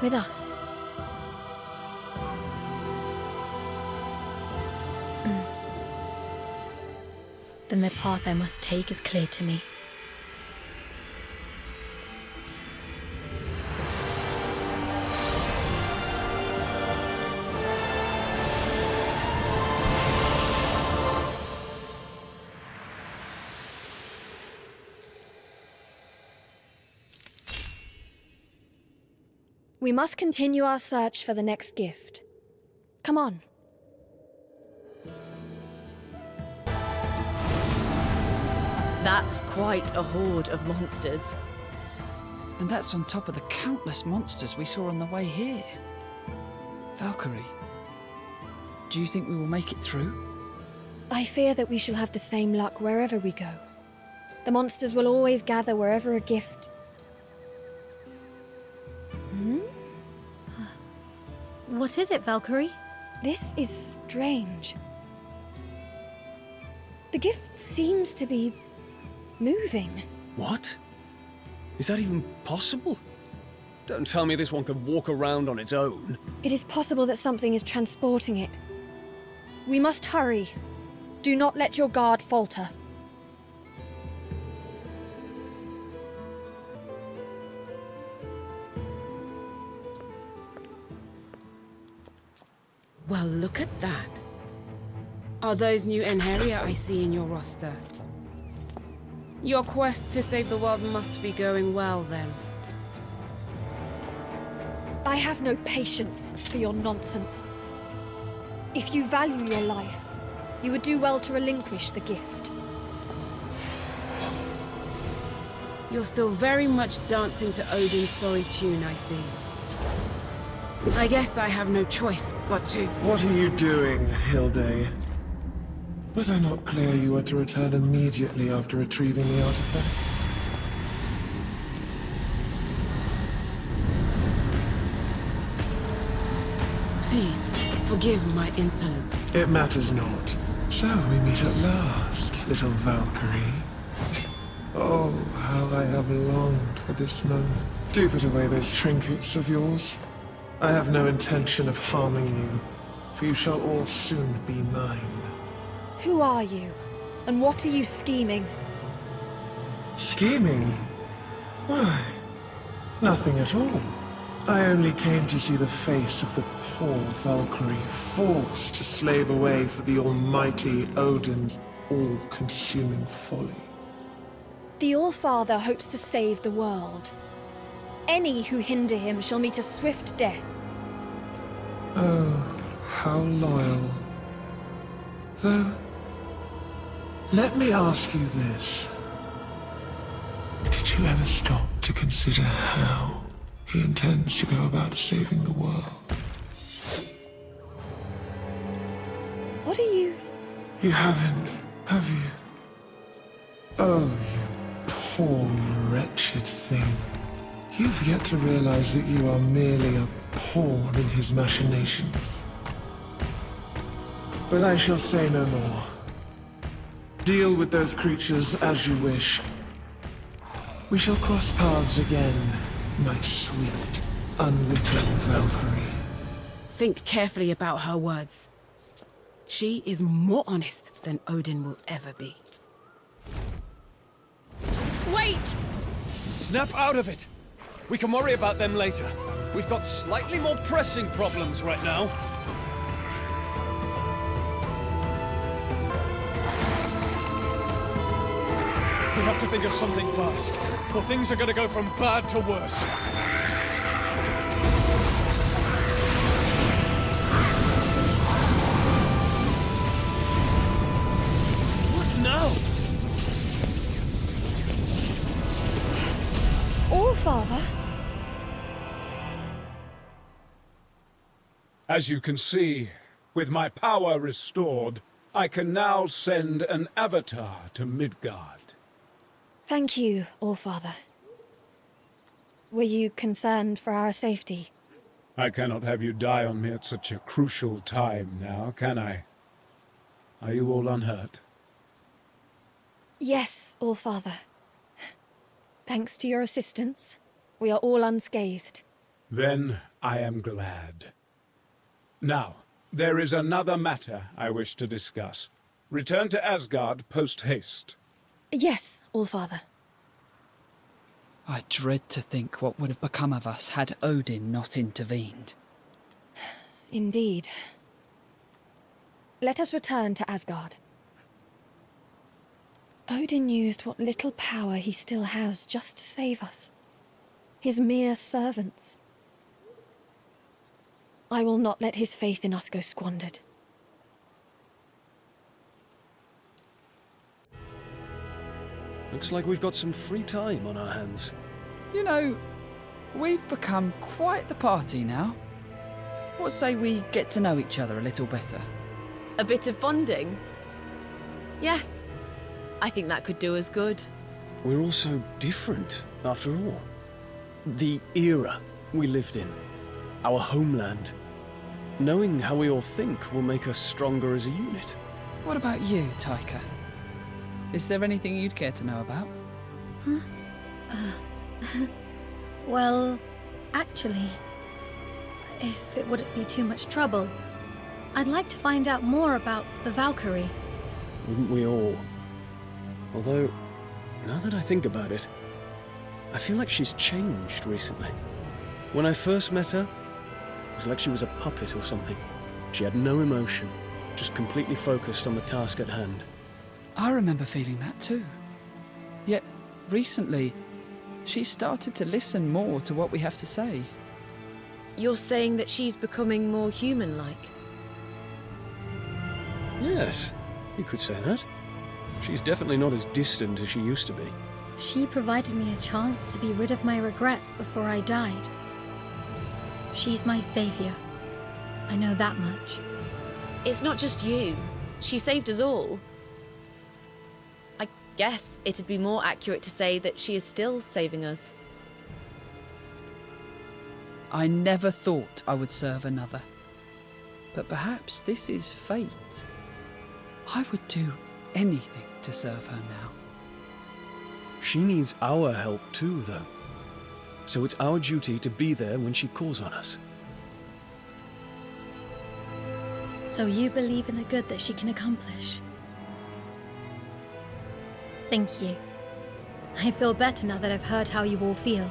with us. Then the path I must take is clear to me. We must continue our search for the next gift. Come on. That's quite a horde of monsters. And that's on top of the countless monsters we saw on the way here. Valkyrie, do you think we will make it through? I fear that we shall have the same luck wherever we go. The monsters will always gather wherever a gift... What is it, Valkyrie? This is strange. The gift seems to be moving. What? Is that even possible? Don't tell me this one can walk around on its own. It is possible that something is transporting it. We must hurry. Do not let your guard falter. Well, look at that. Are those new Enheria I see in your roster? Your quest to save the world must be going well, then. I have no patience for your nonsense. If you value your life, you would do well to relinquish the gift. You're still very much dancing to Odin's sorry tune, I see. I guess I have no choice but to... What are you doing, Hilde? Was I not clear you were to return immediately after retrieving the artifact? Please, forgive my insolence. It matters not. So we meet at last, little Valkyrie. Oh, how I have longed for this moment. Do put away those trinkets of yours. I have no intention of harming you, for you shall all soon be mine. Who are you? And what are you scheming? Scheming? Why, nothing at all. I only came to see the face of the poor Valkyrie forced to slave away for the almighty Odin's all-consuming folly. The All-Father hopes to save the world. Any who hinder him shall meet a swift death. Oh, how loyal. Though, let me ask you this. Did you ever stop to consider how he intends to go about saving the world? What are you... You haven't, have you? Oh, you poor, wretched thing. You've yet to realize that you are merely a pawn in his machinations. But I shall say no more. Deal with those creatures as you wish. We shall cross paths again, my sweet, unwitting Valkyrie. Think carefully about her words. She is more honest than Odin will ever be. Wait! Snap out of it! We can worry about them later. We've got slightly more pressing problems right now. We have to think of something fast, or things are gonna go from bad to worse. What now? All-Father? As you can see, with my power restored, I can now send an avatar to Midgard. Thank you, All-Father. Were you concerned for our safety? I cannot have you die on me at such a crucial time now, can I? Are you all unhurt? Yes, All-Father. Thanks to your assistance, we are all unscathed. Then I am glad. Now, there is another matter I wish to discuss. Return to Asgard post-haste. Yes, All-Father. I dread to think what would have become of us had Odin not intervened. Indeed. Let us return to Asgard. Odin used what little power he still has just to save us. His mere servants. I will not let his faith in us go squandered. Looks like we've got some free time on our hands. You know, we've become quite the party now. What say we get to know each other a little better? A bit of bonding? Yes. I think that could do us good. We're all so different, after all. The era we lived in, our homeland. Knowing how we all think will make us stronger as a unit. What about you, Taika? Is there anything you'd care to know about? Well, actually, if it wouldn't be too much trouble, I'd like to find out more about the Valkyrie. Wouldn't we all? Although, now that I think about it, I feel like she's changed recently. When I first met her, it was like she was a puppet or something. She had no emotion, just completely focused on the task at hand. I remember feeling that too. Yet, recently, she started to listen more to what we have to say. You're saying that she's becoming more human-like? Yes, you could say that. She's definitely not as distant as she used to be. She provided me a chance to be rid of my regrets before I died. She's my savior. I know that much. It's not just you. She saved us all. I guess it'd be more accurate to say that she is still saving us. I never thought I would serve another. but perhaps this is fate. I would do anything to serve her now. She needs our help too, though. So it's our duty to be there when she calls on us. So you believe in the good that she can accomplish? Thank you. I feel better now that I've heard how you all feel.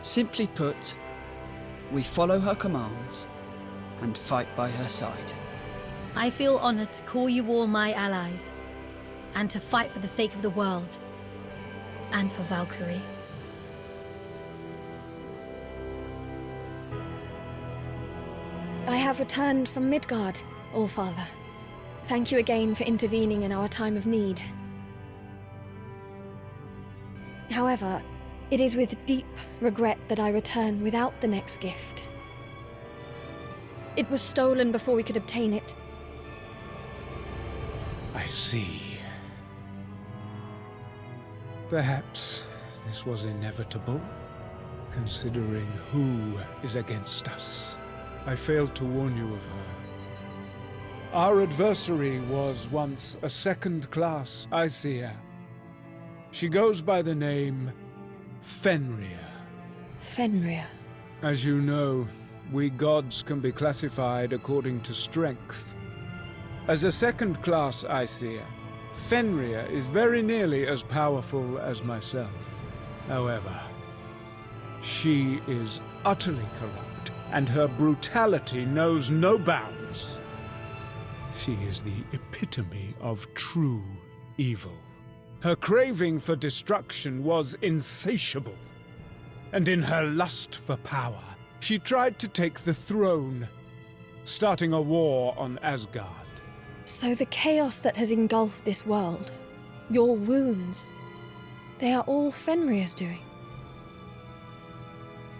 Simply put, we follow her commands and fight by her side. I feel honored to call you all my allies, and to fight for the sake of the world, and for Valkyrie. I have returned from Midgard, All-Father. Thank you again for intervening in our time of need. However, it is with deep regret that I return without the next gift. It was stolen before we could obtain it. I see. Perhaps this was inevitable, considering who is against us. I failed to warn you of her. Our adversary was once a second-class Aesir. She goes by the name Fenrir. Fenrir. As you know, we gods can be classified according to strength. As a second-class Aesir, Fenrir is very nearly as powerful as myself. However, she is utterly corrupt, and her brutality knows no bounds. She is the epitome of true evil. Her craving for destruction was insatiable, and in her lust for power, she tried to take the throne, starting a war on Asgard. So the chaos that has engulfed this world, your wounds, they are all Fenrir's doing?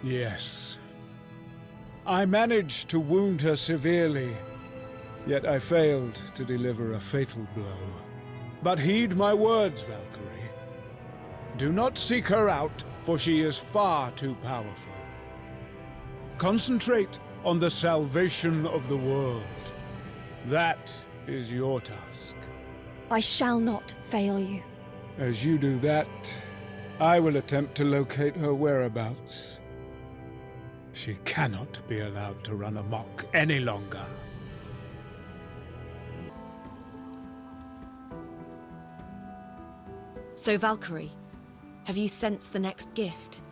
Yes. I managed to wound her severely, yet I failed to deliver a fatal blow. But heed my words, Valkyrie. Do not seek her out, for she is far too powerful. Concentrate on the salvation of the world. That is your task. I shall not fail you. As you do that, I will attempt to locate her whereabouts. She cannot be allowed to run amok any longer. So, Valkyrie, have you sensed the next gift?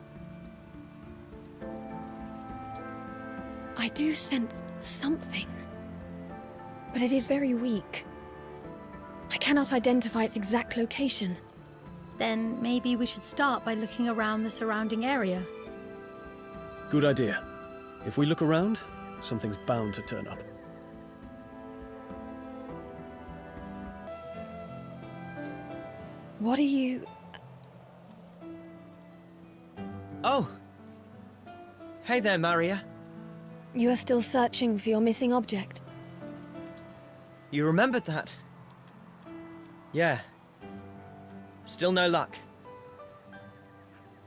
I do sense something, but it is very weak. I cannot identify its exact location. Then maybe we should start by looking around the surrounding area. Good idea. If we look around, something's bound to turn up. What are you... Oh! Hey there, Maria. You are still searching for your missing object? You remembered that? Yeah. Still no luck.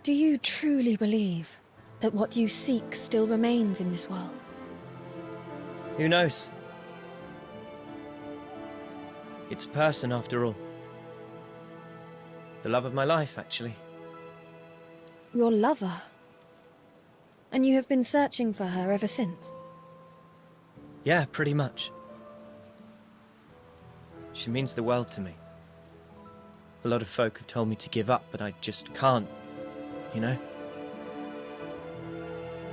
Do you truly believe that what you seek still remains in this world? Who knows? It's a person, after all. The love of my life, actually. Your lover? And you have been searching for her ever since? Yeah, pretty much. She means the world to me. A lot of folk have told me to give up, but I just can't, you know?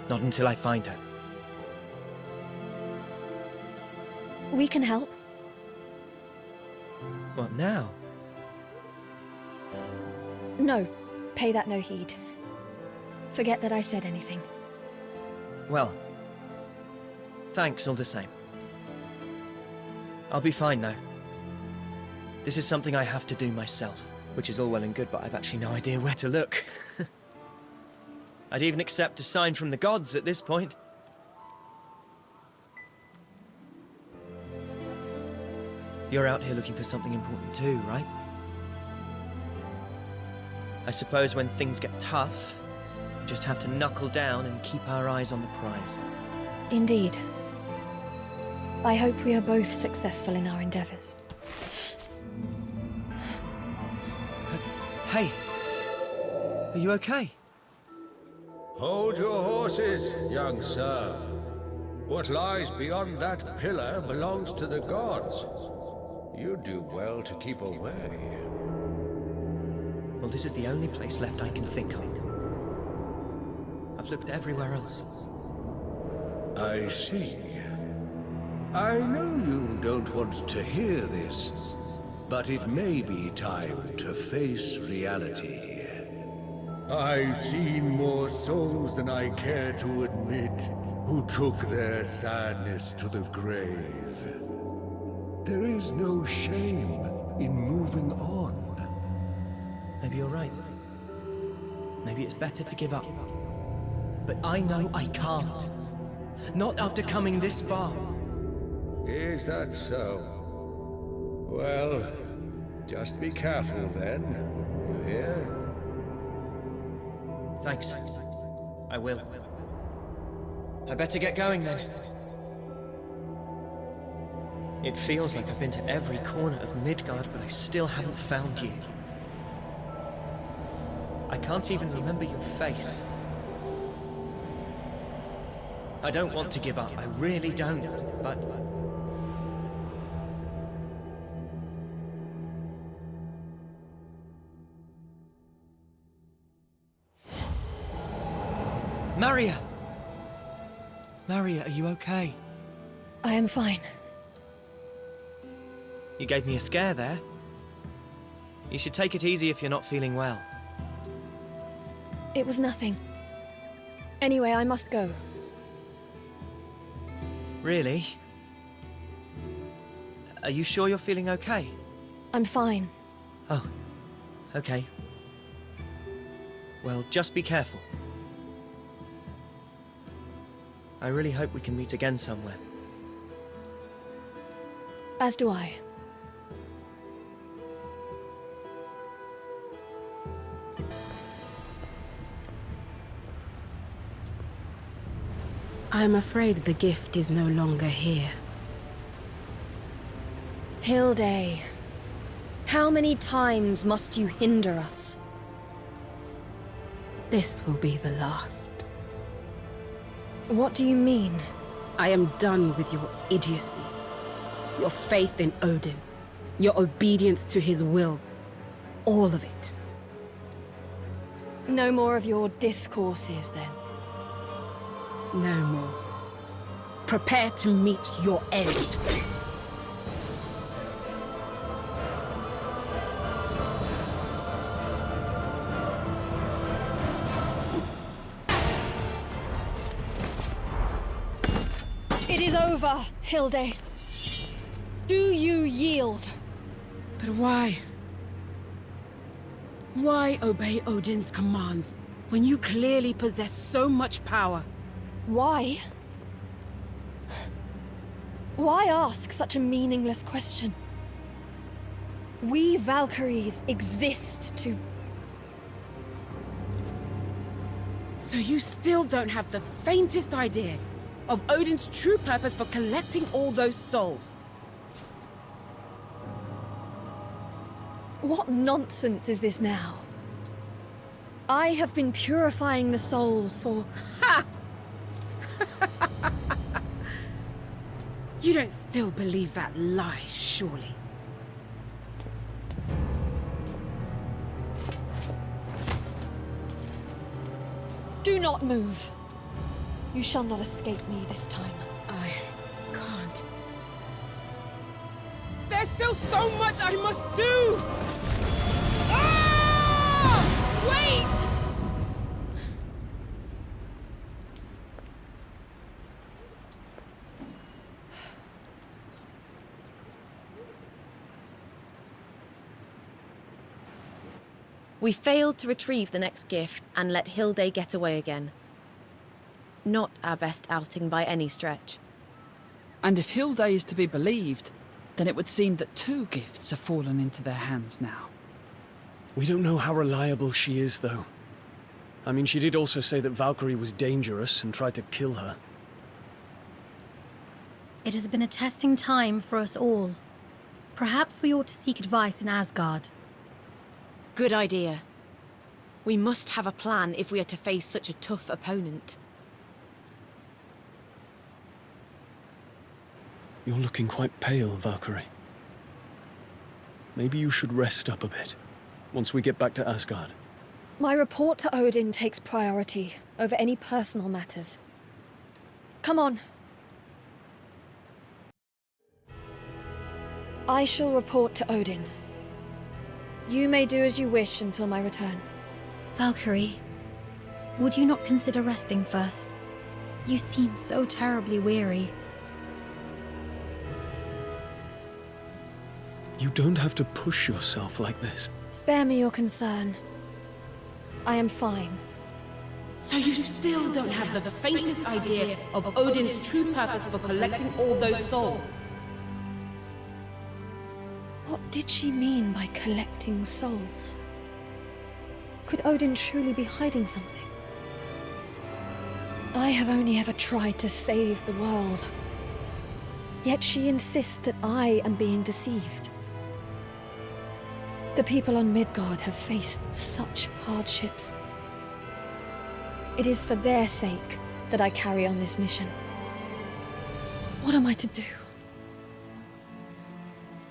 Not until I find her. We can help. What now? No, pay that no heed. Forget that I said anything. Well, thanks all the same. I'll be fine though. This is something I have to do myself, which is all well and good, but I've actually no idea where to look. I'd even accept a sign from the gods at this point. You're out here looking for something important too, right? I suppose when things get tough, we just have to knuckle down and keep our eyes on the prize. Indeed. I hope we are both successful in our endeavors. Hey, are you okay? Hold your horses, young sir. What lies beyond that pillar belongs to the gods. You do well to keep away. Well, this is the only place left I can think of. I've looked everywhere else. I see. I know you don't want to hear this, but it may be time to face reality. I've seen more souls than I care to admit who took their sadness to the grave. There is no shame in moving on. Maybe you're right. Maybe it's better to give up. But I know I can't. Not after coming this far. Is that so? Well, just be careful then. You hear? Thanks. I will. I better get going then. It feels like I've been to every corner of Midgard, but I still haven't found you. I can't even remember your face. I don't want to give up, I really don't, but... Maria! Maria, are you okay? I am fine. You gave me a scare there. You should take it easy if you're not feeling well. It was nothing. Anyway, I must go. Really? Are you sure you're feeling okay? I'm fine. Oh, okay. Well, just be careful. I really hope we can meet again somewhere. As do I. I am afraid the gift is no longer here. Hilde, how many times must you hinder us? This will be the last. What do you mean? I am done with your idiocy. Your faith in Odin. Your obedience to his will. All of it. No more of your discourses, then. No more. Prepare to meet your end. It is over, Hilde. Do you yield? But why? Why obey Odin's commands when you clearly possess so much power? Why? Why ask such a meaningless question? We Valkyries exist to... So you still don't have the faintest idea of Odin's true purpose for collecting all those souls? What nonsense is this now? I have been purifying the souls for... Ha! You don't still believe that lie, surely? Do not move. You shall not escape me this time. I can't. There's still so much I must do! Ah! Wait! We failed to retrieve the next gift and let Hilde get away again. Not our best outing by any stretch. And if Hilde is to be believed, then it would seem that 2 gifts have fallen into their hands now. We don't know how reliable she is, though. I mean, she did also say that Valkyrie was dangerous and tried to kill her. It has been a testing time for us all. Perhaps we ought to seek advice in Asgard. Good idea. We must have a plan if we are to face such a tough opponent. You're looking quite pale, Valkyrie. Maybe you should rest up a bit, once we get back to Asgard. My report to Odin takes priority over any personal matters. Come on. I shall report to Odin. You may do as you wish until my return. Valkyrie, would you not consider resting first? You seem so terribly weary. You don't have to push yourself like this. Spare me your concern. I am fine. So you still don't have the faintest idea of Odin's true purpose for collecting all those souls? What did she mean by collecting souls? Could Odin truly be hiding something? I have only ever tried to save the world. Yet she insists that I am being deceived. The people on Midgard have faced such hardships. It is for their sake that I carry on this mission. What am I to do?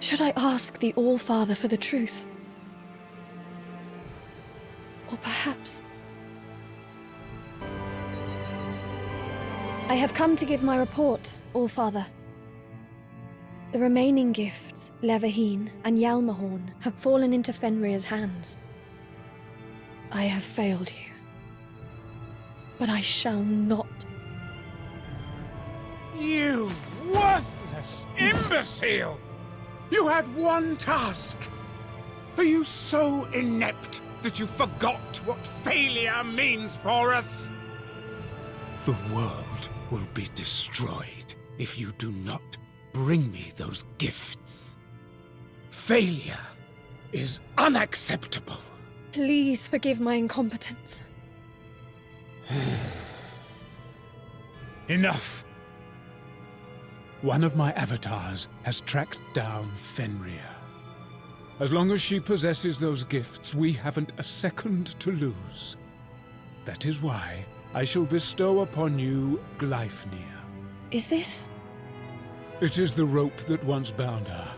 Should I ask the All-Father for the truth? Or perhaps... I have come to give my report, All-Father. The remaining gifts, Leverheen and Hjalmarhorn, have fallen into Fenrir's hands. I have failed you. But I shall not. You worthless imbecile! You had one task! Are you so inept that you forgot what failure means for us? The world will be destroyed if you do not bring me those gifts. Failure is unacceptable. Please forgive my incompetence. Enough! One of my avatars has tracked down Fenrir. As long as she possesses those gifts, we haven't a second to lose. That is why I shall bestow upon you Gleipnir. Is this... It is the rope that once bound her.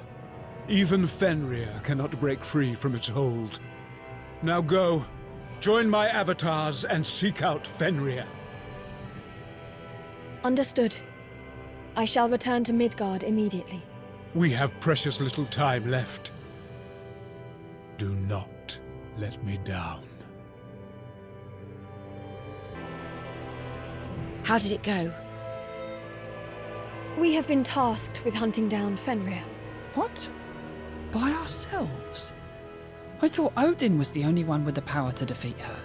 Even Fenrir cannot break free from its hold. Now go, join my avatars and seek out Fenrir. Understood. I shall return to Midgard immediately. We have precious little time left. Do not let me down. How did it go? We have been tasked with hunting down Fenrir. What? By ourselves? I thought Odin was the only one with the power to defeat her.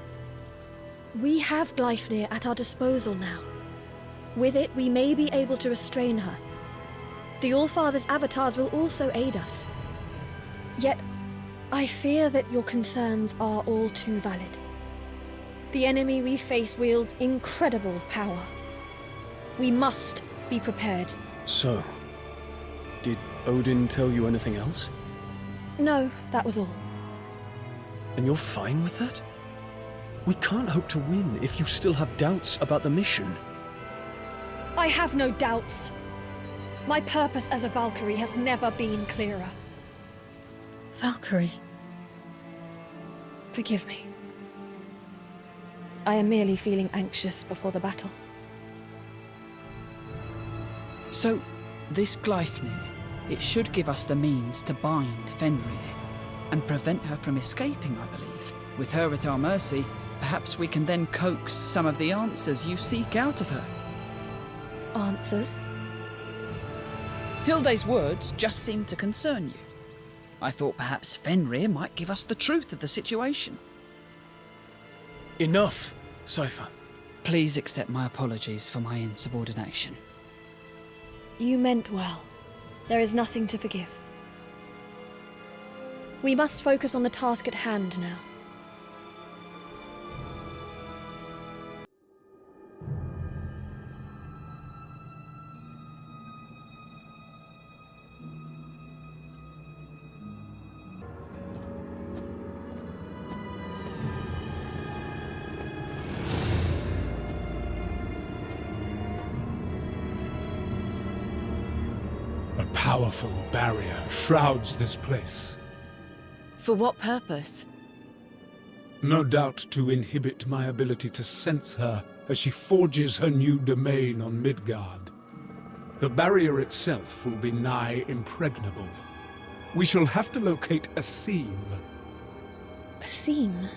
We have Gleipnir at our disposal now. With it, we may be able to restrain her. The All-Father's avatars will also aid us. Yet, I fear that your concerns are all too valid. The enemy we face wields incredible power. We must be prepared. So, did Odin tell you anything else? No, that was all. And you're fine with that? We can't hope to win if you still have doubts about the mission. I have no doubts. My purpose as a Valkyrie has never been clearer. Valkyrie. Forgive me. I am merely feeling anxious before the battle. So, this Gleipnir, it should give us the means to bind Fenrir and prevent her from escaping, I believe. With her at our mercy, perhaps we can then coax some of the answers you seek out of her. Answers? Hilde's words just seem to concern you. I thought perhaps Fenrir might give us the truth of the situation. Enough, Cypher. Please accept my apologies for my insubordination. You meant well. There is nothing to forgive. We must focus on the task at hand now. powerful barrier shrouds this place. For what purpose? No doubt to inhibit my ability to sense her as she forges her new domain on Midgard. The barrier itself will be nigh impregnable. We shall have to locate a seam. A seam?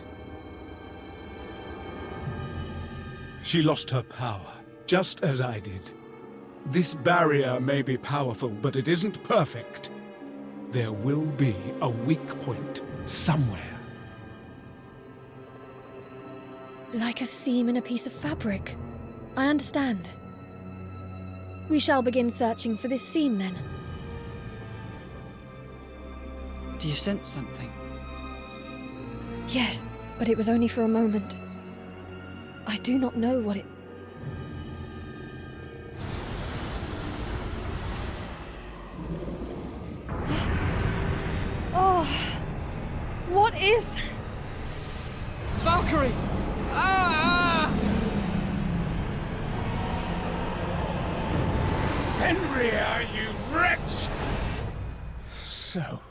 She lost her power, just as I did. This barrier may be powerful, but it isn't perfect. There will be a weak point somewhere. Like a seam in a piece of fabric. I understand. We shall begin searching for this seam then. Do you sense something? Yes, but it was only for a moment. I do not know what it... Oh! What is... Valkyrie! Ah! Fenrir, you wretch! So,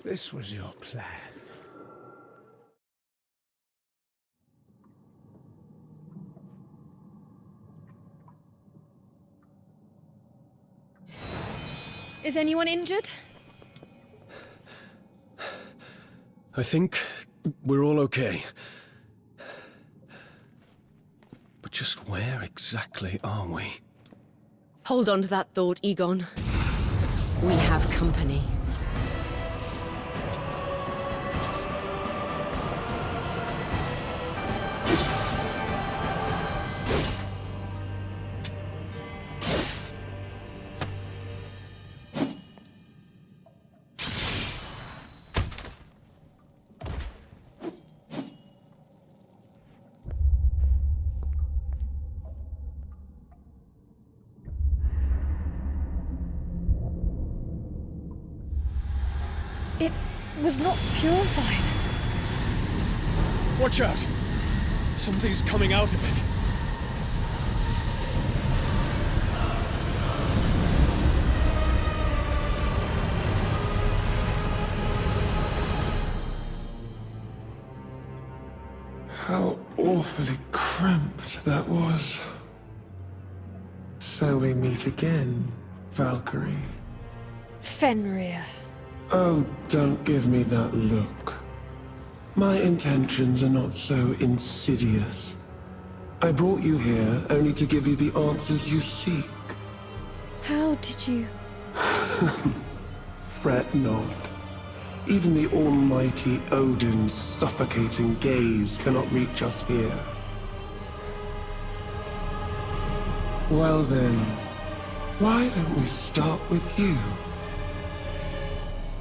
this was your plan. Is anyone injured? I think we're all okay. But just where exactly are we? Hold on to that thought, Egon. We have company. It was not purified. Watch out! Something's coming out of it. How awfully cramped that was. So we meet again, Valkyrie. Fenrir. Oh, don't give me that look. My intentions are not so insidious. I brought you here only to give you the answers you seek. How did you... Fret not. Even the almighty Odin's suffocating gaze cannot reach us here. Well then, why don't we start with you?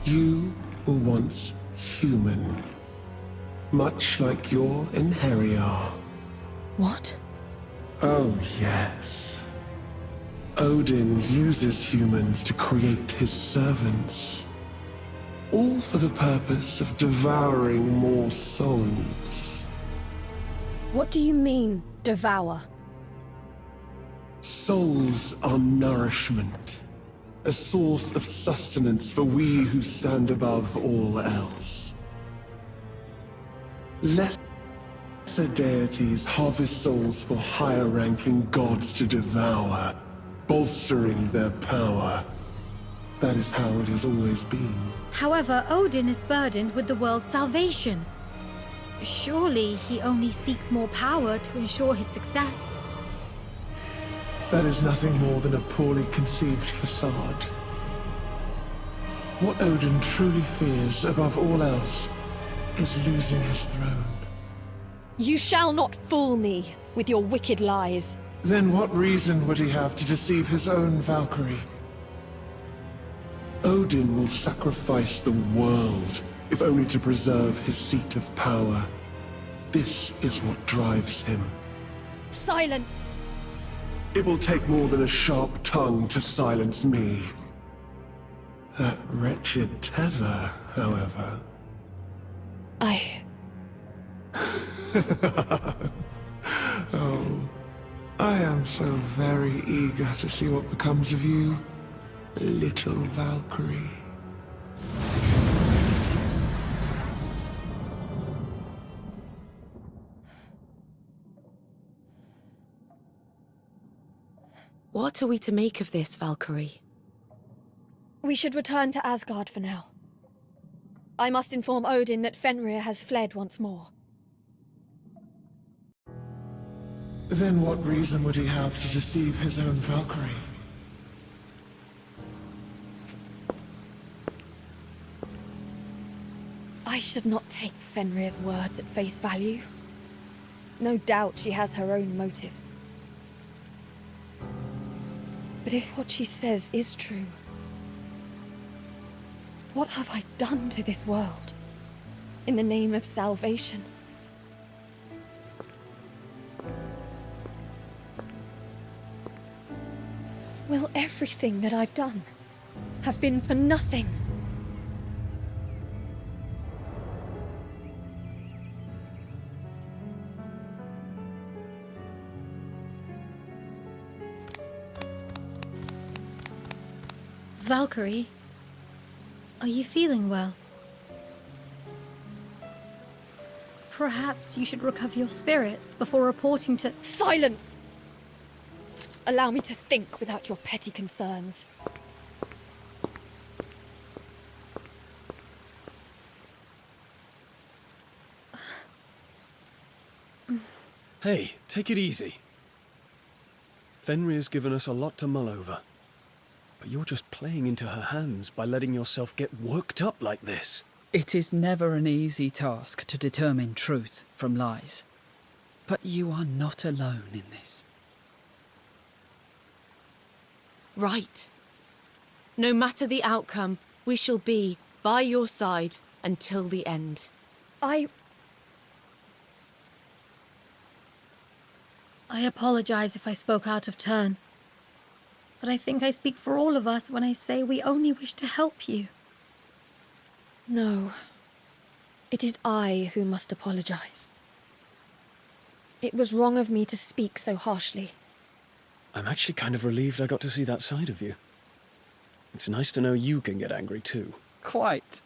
You were once human, much like your Einherjar. What? Oh yes. Odin uses humans to create his servants, all for the purpose of devouring more souls. What do you mean, devour? Souls are nourishment, a source of sustenance for we who stand above all else. Lesser deities harvest souls for higher-ranking gods to devour, bolstering their power. That is how it has always been. However, Odin is burdened with the world's salvation. Surely he only seeks more power to ensure his success. That is nothing more than a poorly conceived facade. What Odin truly fears above all else is losing his throne. You shall not fool me with your wicked lies. Then what reason would he have to deceive his own Valkyrie? Odin will sacrifice the world, if only to preserve his seat of power. This is what drives him. Silence! It will take more than a sharp tongue to silence me. That wretched tether, however. Oh, I am so very eager to see what becomes of you. little Valkyrie. What are we to make of this, Valkyrie? We should return to Asgard for now. I must inform Odin that Fenrir has fled once more. Then what reason would he have to deceive his own Valkyrie? I should not take Fenrir's words at face value. No doubt she has her own motives. But if what she says is true, what have I done to this world in the name of salvation? Will everything that I've done have been for nothing? Valkyrie, are you feeling well? Perhaps you should recover your spirits before reporting to— Silent! Allow me to think without your petty concerns. Hey, take it easy. Fenrir's given us a lot to mull over. But you're just playing into her hands by letting yourself get worked up like this. It is never an easy task to determine truth from lies. But you are not alone in this. Right. No matter the outcome, we shall be by your side until the end. I apologize if I spoke out of turn. But I think I speak for all of us when I say we only wish to help you. No. It is I who must apologize. It was wrong of me to speak so harshly. I'm actually kind of relieved I got to see that side of you. It's nice to know you can get angry too. Quite.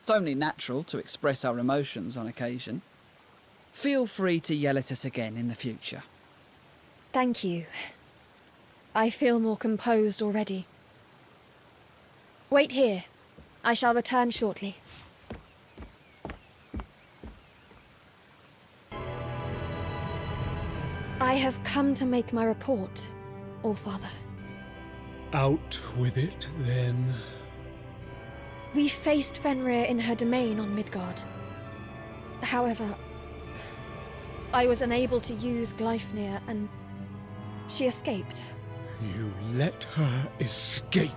It's only natural to express our emotions on occasion. Feel free to yell at us again in the future. Thank you. I feel more composed already. Wait here. I shall return shortly. I have come to make my report, Allfather. Out with it, then. We faced Fenrir in her domain on Midgard. However, I was unable to use Gleipnir and she escaped. You let her escape.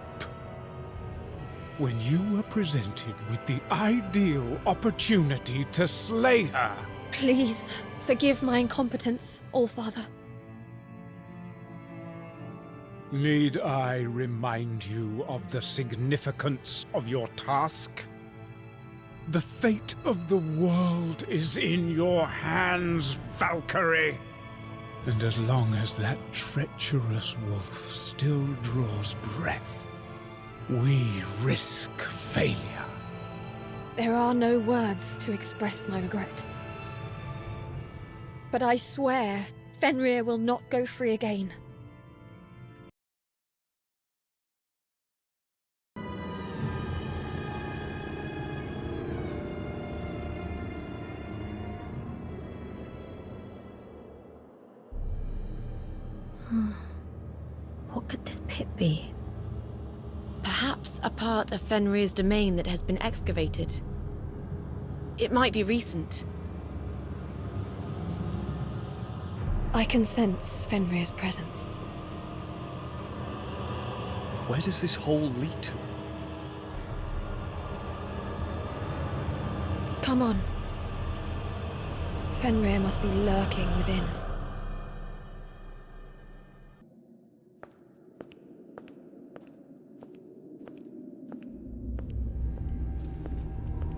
When you were presented with the ideal opportunity to slay her. Please, forgive my incompetence, Allfather. Need I remind you of the significance of your task? The fate of the world is in your hands, Valkyrie. And as long as that treacherous wolf still draws breath, we risk failure. There are no words to express my regret. But I swear, Fenrir will not go free again. What could this pit be? Perhaps a part of Fenrir's domain that has been excavated. It might be recent. I can sense Fenrir's presence. Where does this hole lead to? Come on. Fenrir must be lurking within.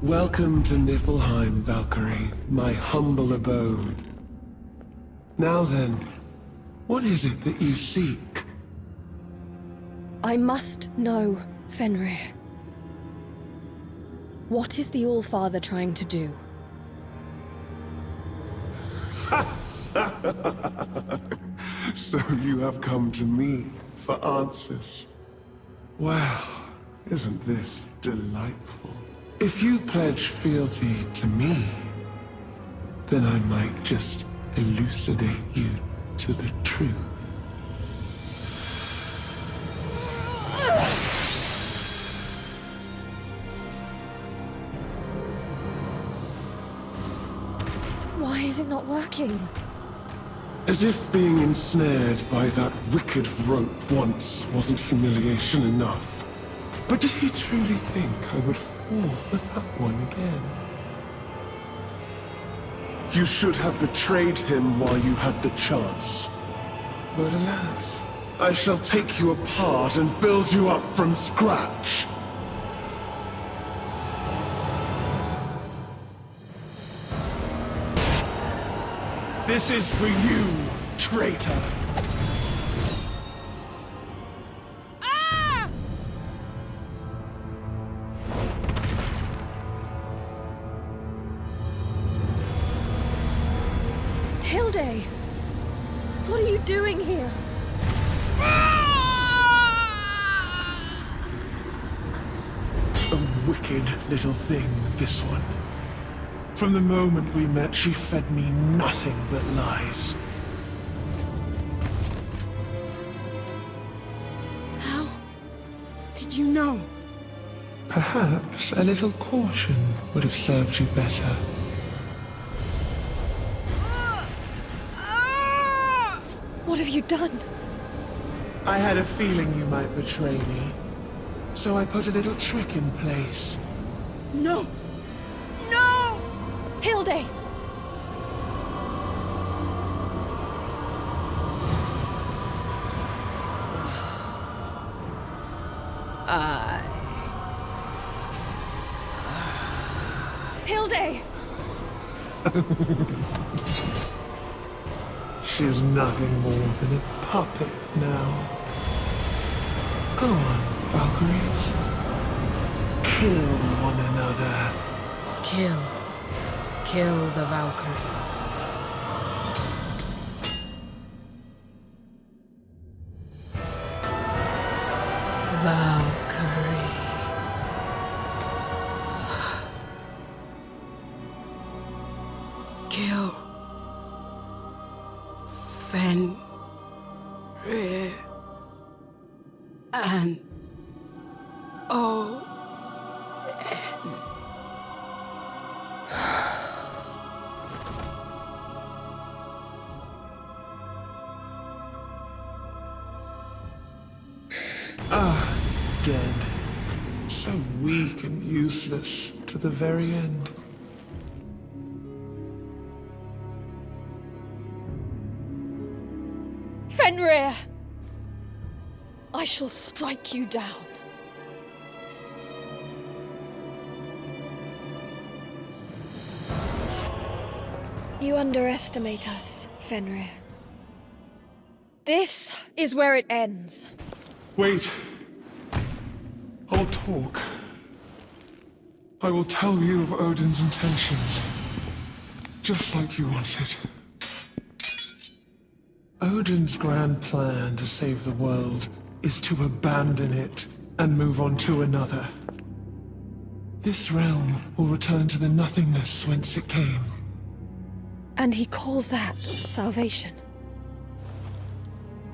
Welcome to Niflheim, Valkyrie, my humble abode. Now then, what is it that you seek? I must know, Fenrir. What is the All-Father trying to do? So you have come to me for answers. Wow, isn't this delightful? If you pledge fealty to me, then I might just elucidate you to the truth. Why is it not working? As if being ensnared by that wicked rope once wasn't humiliation enough. But did he truly think I would fall for that one again? You should have betrayed him while you had the chance. But alas, I shall take you apart and build you up from scratch. This is for you, traitor! Ah! Hilde! What are you doing here? A wicked little thing, this one. From the moment we met, she fed me nothing but lies. How did you know? Perhaps a little caution would have served you better. What have you done? I had a feeling you might betray me, so I put a little trick in place. No! No! Hilde! Hilde! She's nothing more than a puppet now. Go on, Valkyries. Kill one another. Kill the Valkyrie. Valkyrie. Kill Fenrir and Odin. Dead. So weak and useless to the very end. Fenrir! I shall strike you down. You underestimate us, Fenrir. This is where it ends. Wait. I'll talk. I will tell you of Odin's intentions. Just like you wanted. Odin's grand plan to save the world is to abandon it and move on to another. This realm will return to the nothingness whence it came. And he calls that salvation.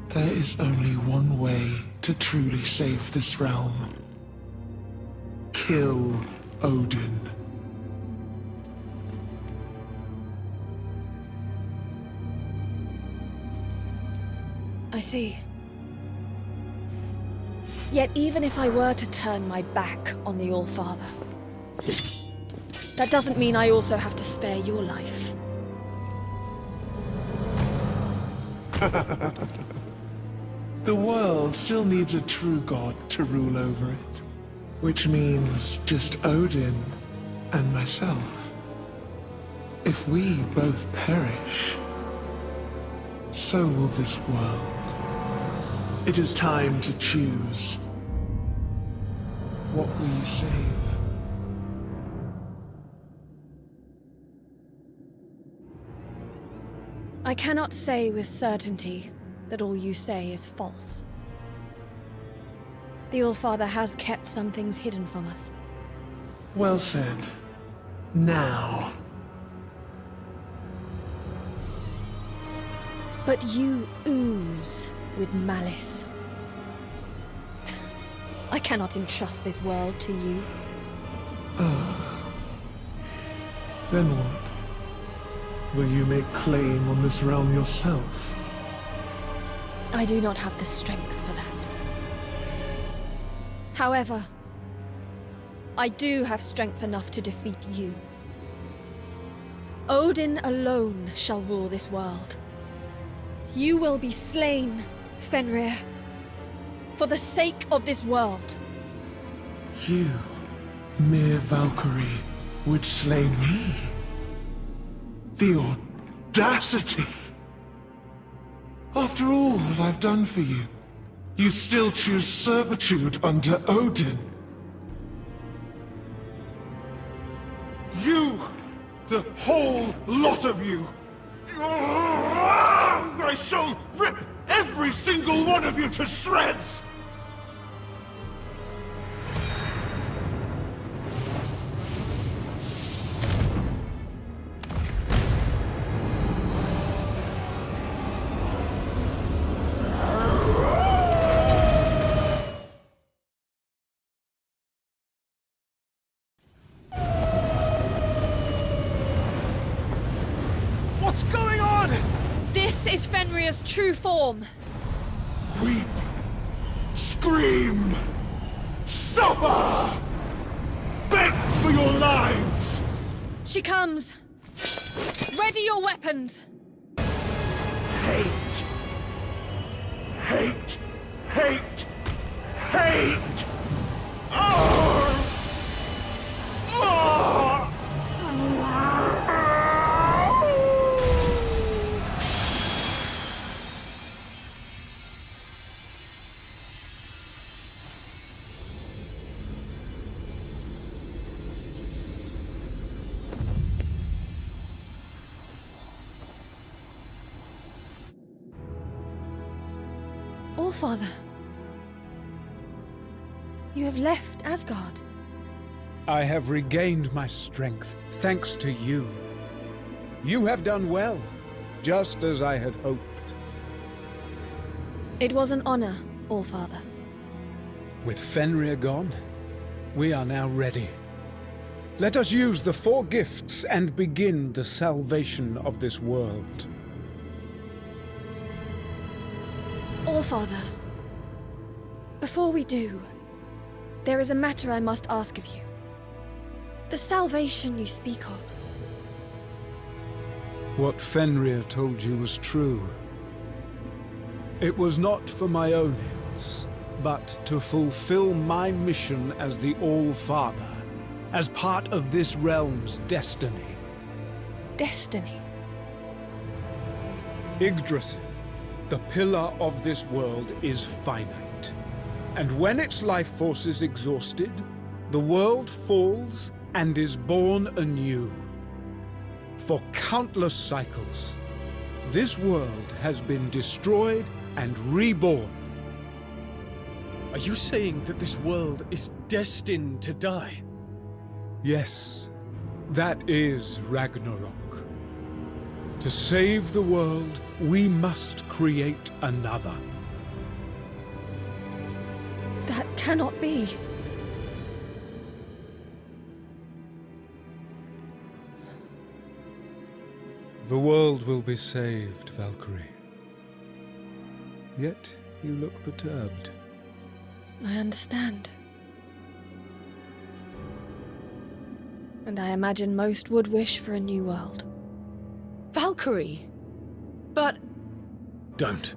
There is only one way to truly save this realm. Kill Odin. I see. Yet even if I were to turn my back on the All-Father, that doesn't mean I also have to spare your life. The world still needs a true god to rule over it. Which means just Odin and myself. If we both perish, so will this world. It is time to choose. What will you save? I cannot say with certainty that all you say is false. The All-Father has kept some things hidden from us. Well said. Now. But you ooze with malice. I cannot entrust this world to you. Then what? Will you make claim on this realm yourself? I do not have the strength for that. However, I do have strength enough to defeat you. Odin alone shall rule this world. You will be slain, Fenrir, for the sake of this world. You, mere Valkyrie, would slay me? The audacity! After all that I've done for you, you still choose servitude under Odin. You! The whole lot of you! I shall rip every single one of you to shreds! What's going on? This is Fenrir's true form. Weep! Scream! Suffer! Beg for your lives! She comes. Ready your weapons. Hate! Hate! Hate! Hate! Oh! Oh! All-Father, you have left Asgard. I have regained my strength, thanks to you. You have done well, just as I had hoped. It was an honor, All-Father. With Fenrir gone, we are now ready. Let us use the 4 gifts and begin the salvation of this world. All-Father, before we do, there is a matter I must ask of you. The salvation you speak of. What Fenrir told you was true. It was not for my own ends, but to fulfill my mission as the All-Father, as part of this realm's destiny. Destiny? Yggdrasil, the pillar of this world, is finite. And when its life force is exhausted, the world falls and is born anew. For countless cycles, this world has been destroyed and reborn. Are you saying that this world is destined to die? Yes, that is Ragnarok. To save the world, we must create another. That cannot be. The world will be saved, Valkyrie. Yet you look perturbed. I understand. And I imagine most would wish for a new world. Valkyrie? But... Don't.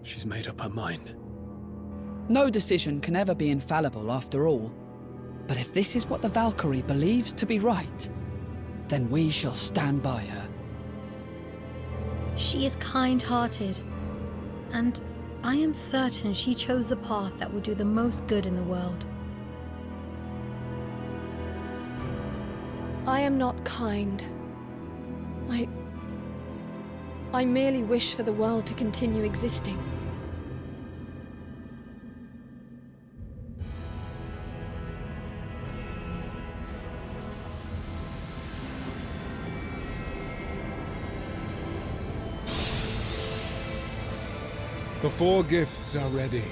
She's made up her mind. No decision can ever be infallible after all. But if this is what the Valkyrie believes to be right, then we shall stand by her. She is kind-hearted and I am certain she chose the path that will do the most good in the world. I am not kind. I merely wish for the world to continue existing. The 4 gifts are ready.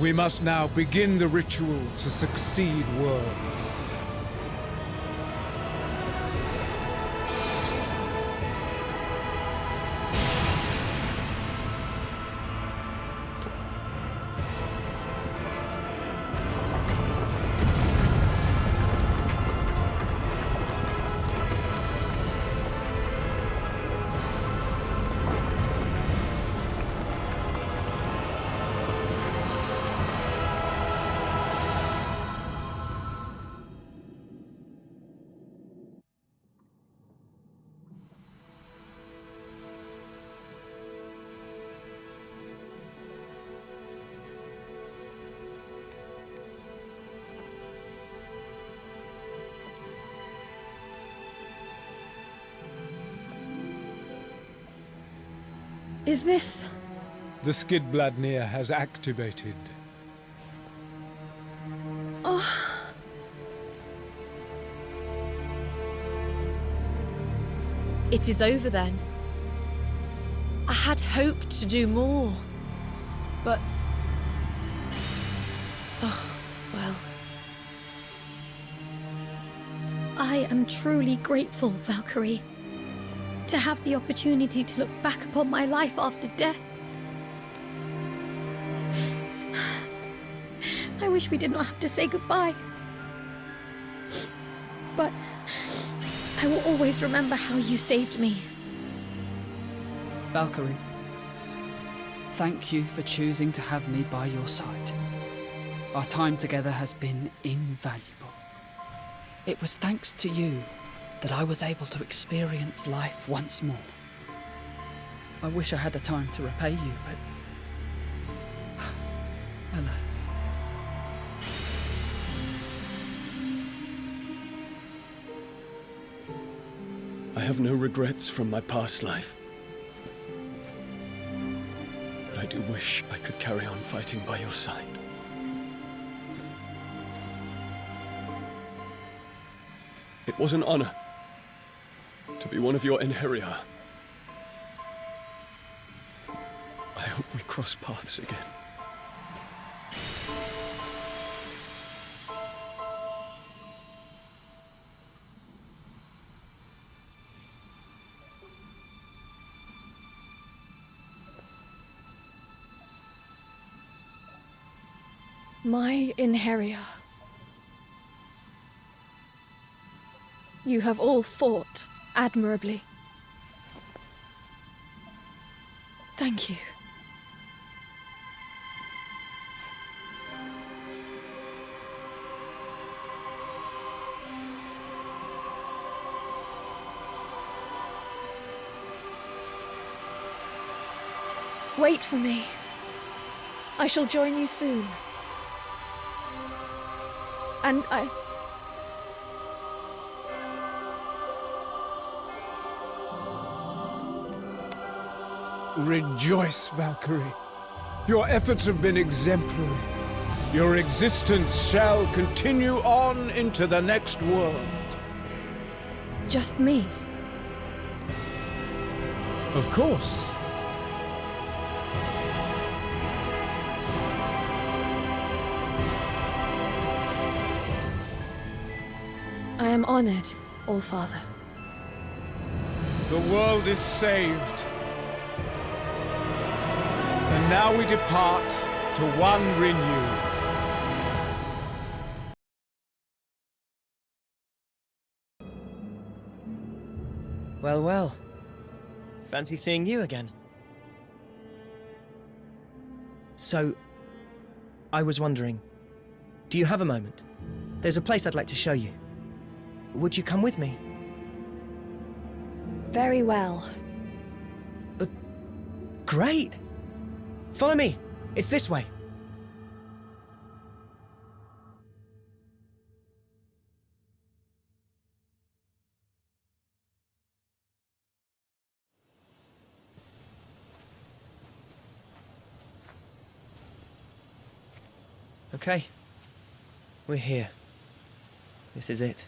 We must now begin the ritual to succeed worlds. Is this... The Skidbladnir has activated. Oh. It is over then. I had hoped to do more, but... Oh, well. I am truly grateful, Valkyrie, to have the opportunity to look back upon my life after death. I wish we did not have to say goodbye. But I will always remember how you saved me. Valkyrie, thank you for choosing to have me by your side. Our time together has been invaluable. It was thanks to you that I was able to experience life once more. I wish I had the time to repay you, but... alas. I have no regrets from my past life. But I do wish I could carry on fighting by your side. It was an honor to be one of your Enheria. I hope we cross paths again. My Enheria. You have all fought admirably. Thank you. Wait for me. I shall join you soon. And I... Rejoice, Valkyrie. Your efforts have been exemplary. Your existence shall continue on into the next world. Just me? Of course. I am honored, All-Father. The world is saved. And now we depart to one renewed. Well, well. Fancy seeing you again. So, I was wondering, do you have a moment? There's a place I'd like to show you. Would you come with me? Very well. Great! Follow me! It's this way! Okay. We're here. This is it.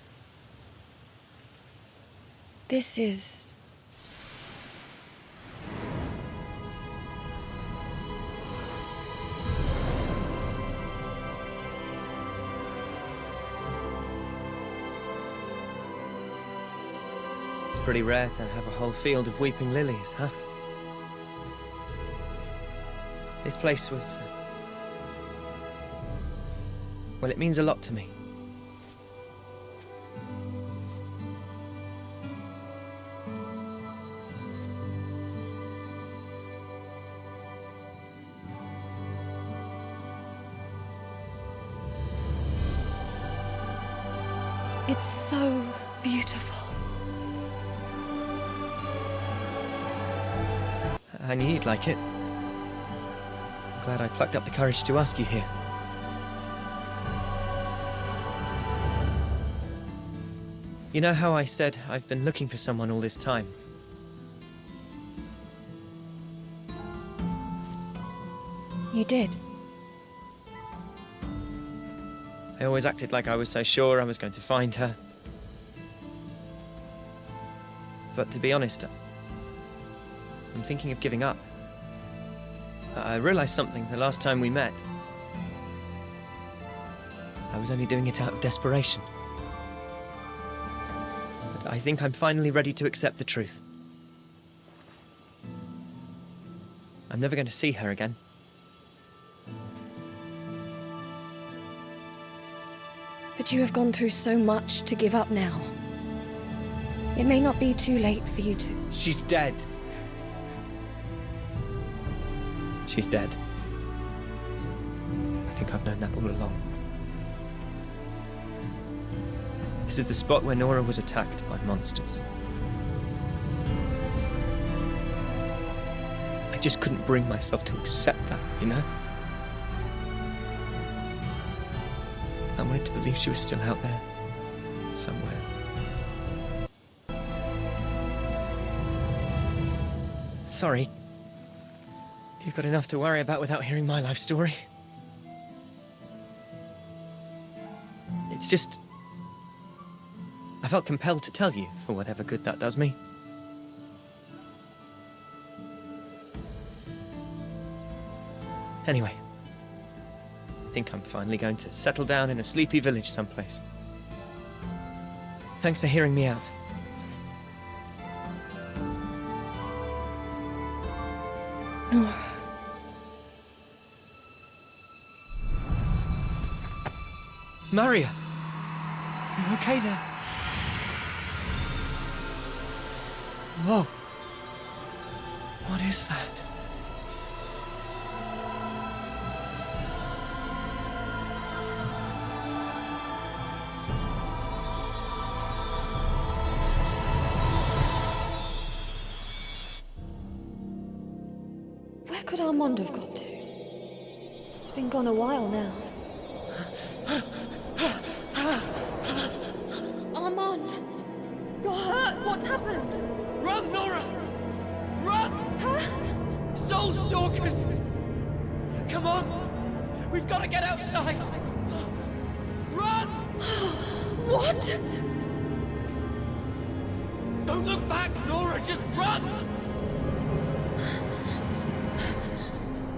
This is... It's pretty rare to have a whole field of weeping lilies, huh? This place was... well, it means a lot to me. It's so beautiful. I knew you'd like it. I'm glad I plucked up the courage to ask you here. You know how I said I've been looking for someone all this time? You did. I always acted like I was so sure I was going to find her. But to be honest, I'm thinking of giving up. I realized something the last time we met. I was only doing it out of desperation. But I think I'm finally ready to accept the truth. I'm never going to see her again. But you have gone through so much to give up now. It may not be too late for you to... She's dead. She's dead. I think I've known that all along. This is the spot where Nora was attacked by monsters. I just couldn't bring myself to accept that, you know? I wanted to believe she was still out there, somewhere. Sorry. You've got enough to worry about without hearing my life story. It's just... I felt compelled to tell you, for whatever good that does me. Anyway. I think I'm finally going to settle down in a sleepy village someplace. Thanks for hearing me out. Nora. Maria! You okay there? Whoa. What is that? Where could Armand have gone to? He's been gone a while now. Armand! You're hurt! What's happened? Run, Nora! Run! Huh? Soul Stalkers! Come on! We've got to get outside! Run! What? Don't look back, Nora! Just run!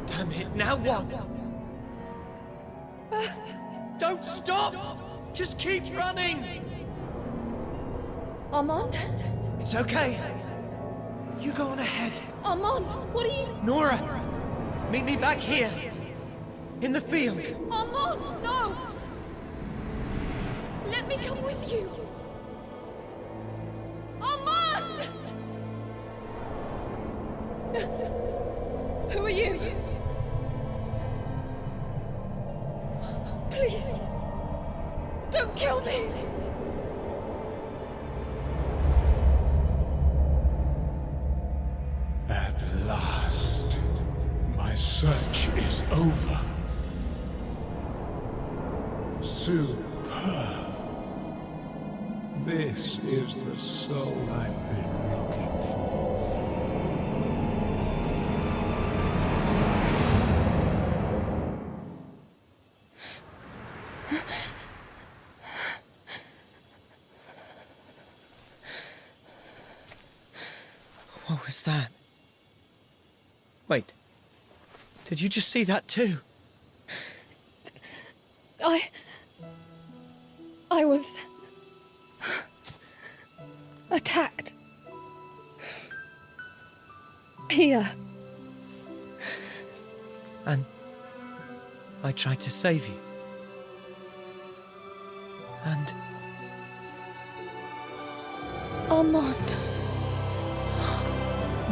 Damn it, now what? Don't stop! Just keep running! Armand? It's okay. You go on ahead. Armand, what are you... Nora, meet me back here. In the field. Armand, no! Let me come with you. Armand! Who are you? Please, don't kill me! At last, my my search is over. Superb. This is the soul I've been looking for. What was that? Wait. Did you just see that too? I was attacked. Here. And I tried to save you. And Armand.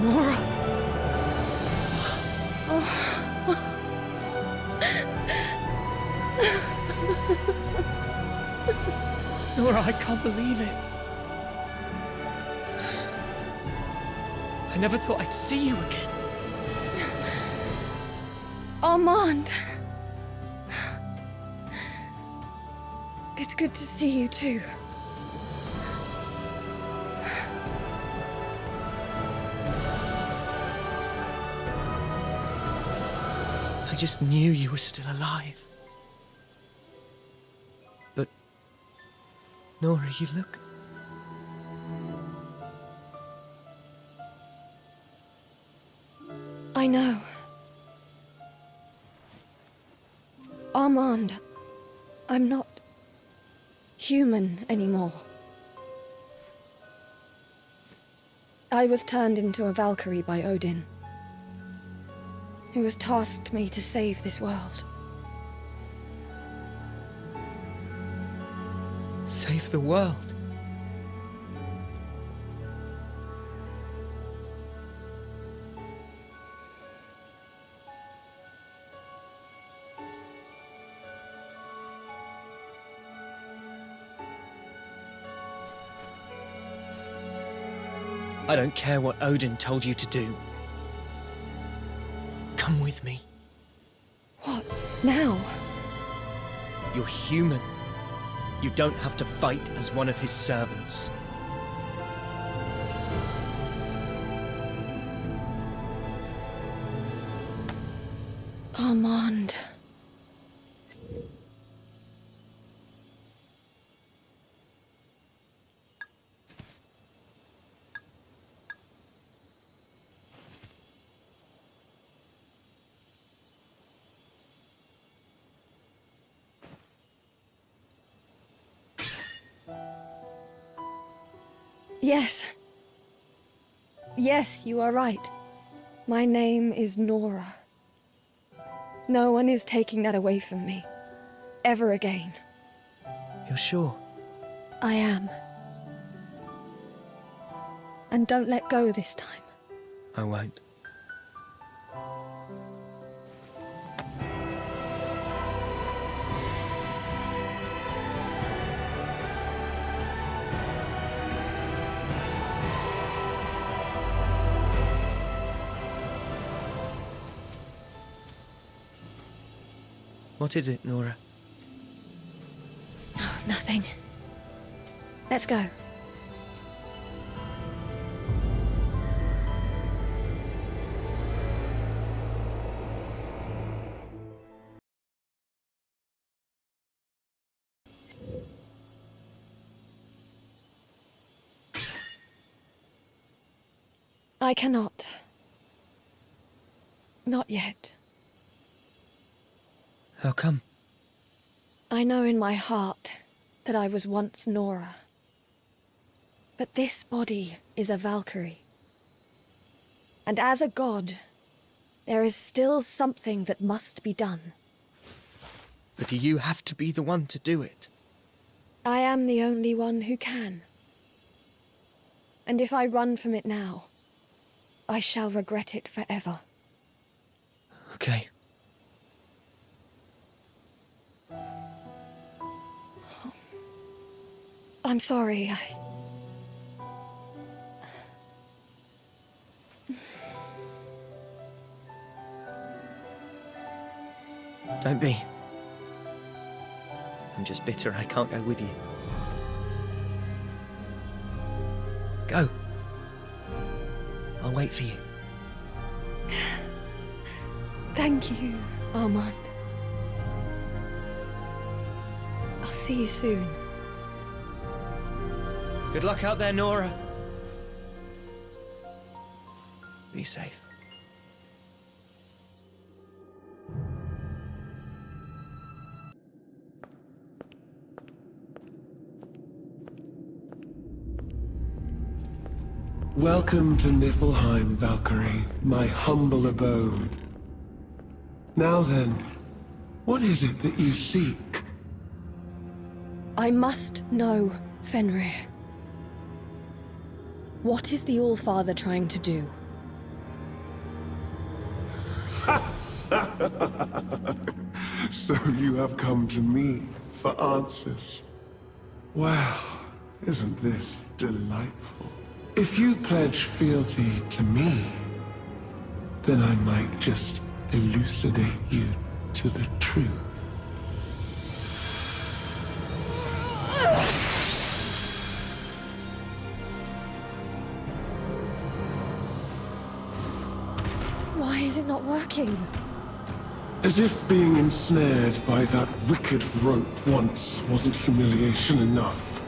Nora! Nora, I can't believe it. I never thought I'd see you again. Armand. It's good to see you too. I just knew you were still alive. But, Nora, you look... I know. Armand, I'm not human anymore. I was turned into a Valkyrie by Odin, who has tasked me to save this world. Save the world? I don't care what Odin told you to do. Come with me. What? Now? You're human. You don't have to fight as one of his servants. Armand. Yes. Yes, you are right. My name is Nora. No one is taking that away from me. Ever again. You're sure? I am. And don't let go this time. I won't. What is it, Nora? Oh, nothing. Let's go. I cannot. Not yet. How come? I know in my heart that I was once Nora. But this body is a Valkyrie. And as a god, there is still something that must be done. But do you have to be the one to do it? I am the only one who can. And if I run from it now, I shall regret it forever. Okay. I'm sorry. Don't be. I'm just bitter I can't go with you. Go. I'll wait for you. Thank you, Armand. I'll see you soon. Good luck out there, Nora. Be safe. Welcome to Niflheim, Valkyrie, my humble abode. Now then, what is it that you seek? I must know, Fenrir. What is the Allfather trying to do? So you have come to me for answers. Wow, isn't this delightful? If you pledge fealty to me, then I might just elucidate you to the truth. Why is it not working? As if being ensnared by that wicked rope once wasn't humiliation enough.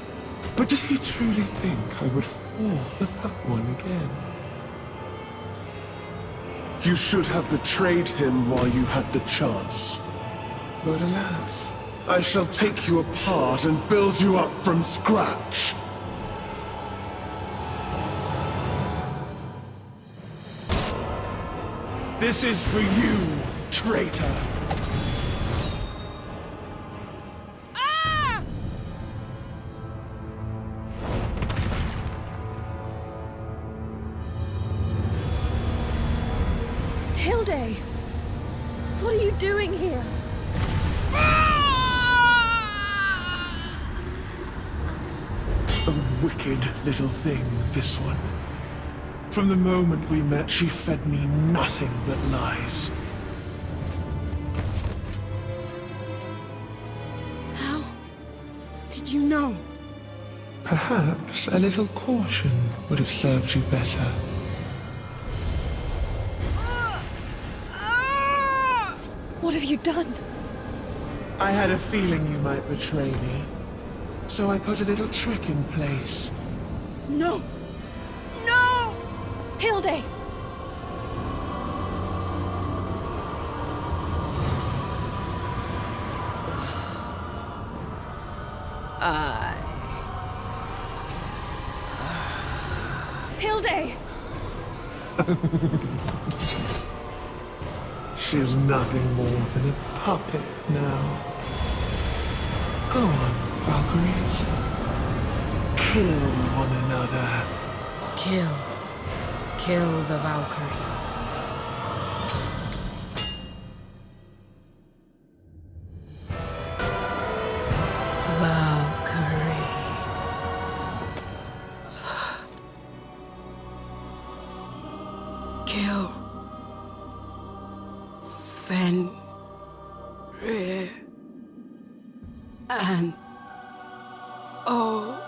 But did he truly think I would fall for that one again? You should have betrayed him while you had the chance. But alas, I shall take you apart and build you up from scratch. This is for you, traitor. Hilde! What are you doing here? A wicked little thing, this one. From the moment we met, she fed me nothing but lies. How did you know? Perhaps a little caution would have served you better. What have you done? I had a feeling you might betray me, so I put a little trick in place. No! No! Hilde! Hilde! She's nothing more than a puppet now. Go on, Valkyries. Kill one another. Kill the Valkyrie. Kill Fenrir and Odin.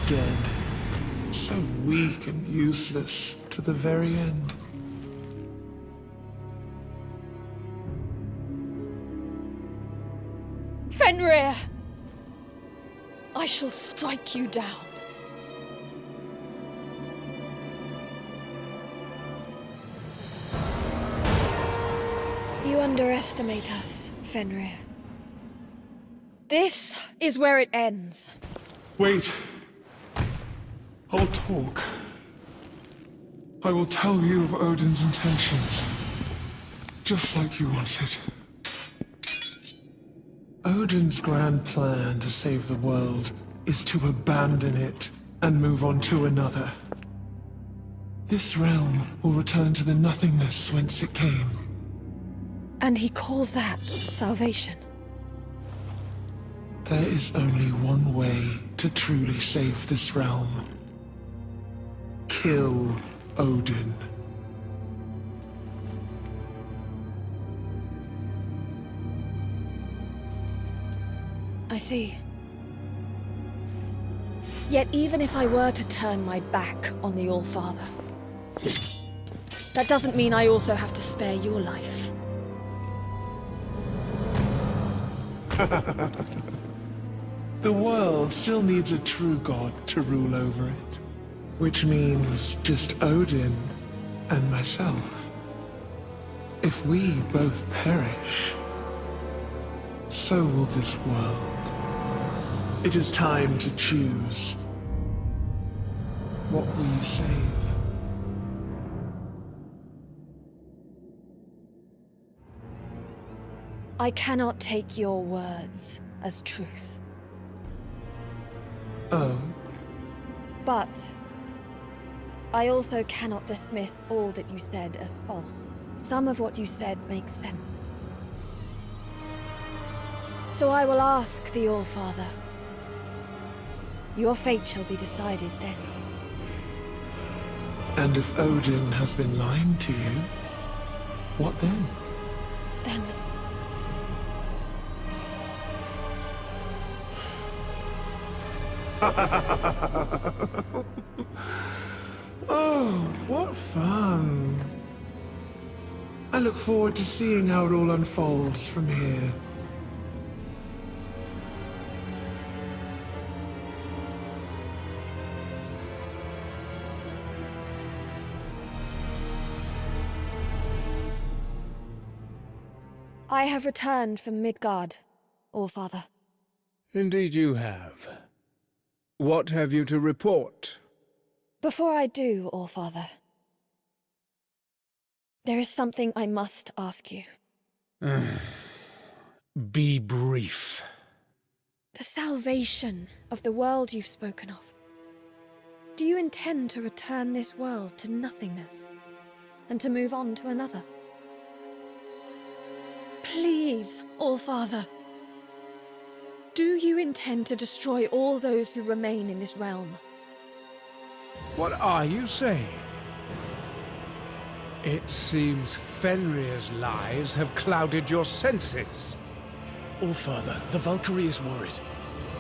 Dead. So weak and useless to the very end. Fenrir! I shall strike you down. You underestimate us, Fenrir. This is where it ends. Wait. I'll talk. I will tell you of Odin's intentions. Just like you wanted. Odin's grand plan to save the world is to abandon it and move on to another. This realm will return to the nothingness whence it came. And he calls that salvation. There is only one way to truly save this realm. Kill Odin. I see. Yet even if I were to turn my back on the All-Father, that doesn't mean I also have to spare your life. The world still needs a true god to rule over it. Which means just Odin and myself. If we both perish, so will this world. It is time to choose. What will you save? I cannot take your words as truth. Oh? But I also cannot dismiss all that you said as false. Some of what you said makes sense. So I will ask the All-Father. Your fate shall be decided then. And if Odin has been lying to you, what then? Then... Oh, what fun. I look forward to seeing how it all unfolds from here. I have returned from Midgard, All-Father. Indeed you have. What have you to report? Before I do, All-Father, there is something I must ask you. Be brief. The salvation of the world you've spoken of. Do you intend to return this world to nothingness, and to move on to another? Please, All-Father. Do you intend to destroy all those who remain in this realm? What are you saying? It seems Fenrir's lies have clouded your senses. All-Father, the Valkyrie is worried.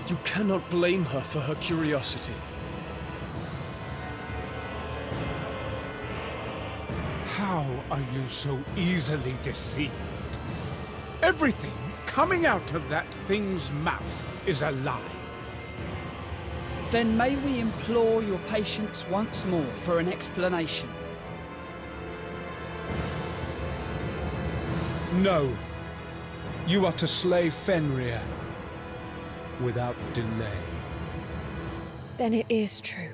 You cannot blame her for her curiosity. How are you so easily deceived? Everything coming out of that thing's mouth is a lie. Then may we implore your patience once more for an explanation? No. You are to slay Fenrir without delay. Then it is true.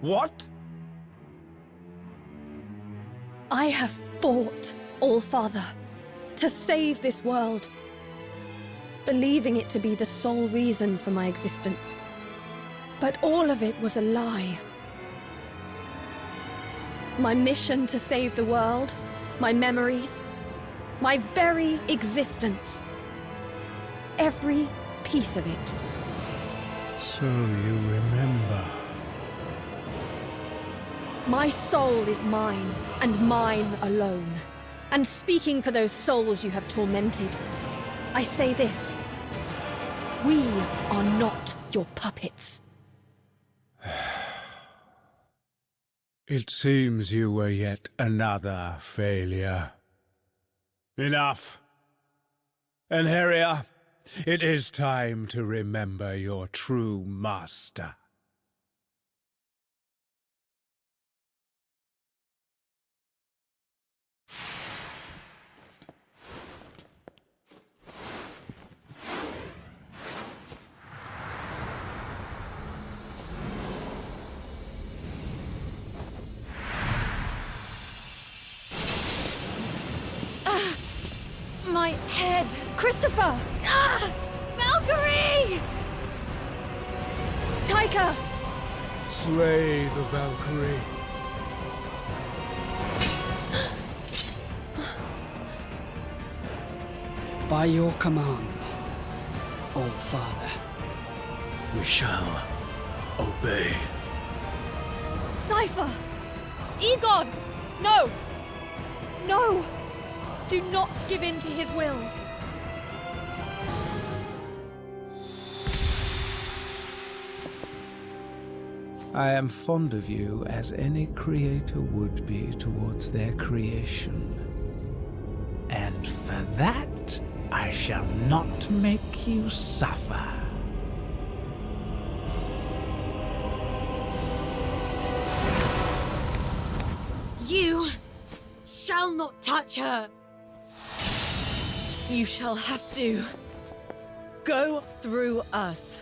What? I have fought, All-Father, to save this world, believing it to be the sole reason for my existence. But all of it was a lie. My mission to save the world, my memories, my very existence. Every piece of it. So you remember. My soul is mine, and mine alone. And speaking for those souls you have tormented, I say this. We are not your puppets. It seems you were yet another failure. Enough. Enheria, it is time to remember your true master. My head! Christopher! Ah! Valkyrie! Taika! Slay the Valkyrie. By your command, All-Father. We shall obey. Cypher! Egon! No! No! Do not give in to his will. I am fond of you as any creator would be towards their creation. And for that, I shall not make you suffer. You shall not touch her. You shall have to go through us.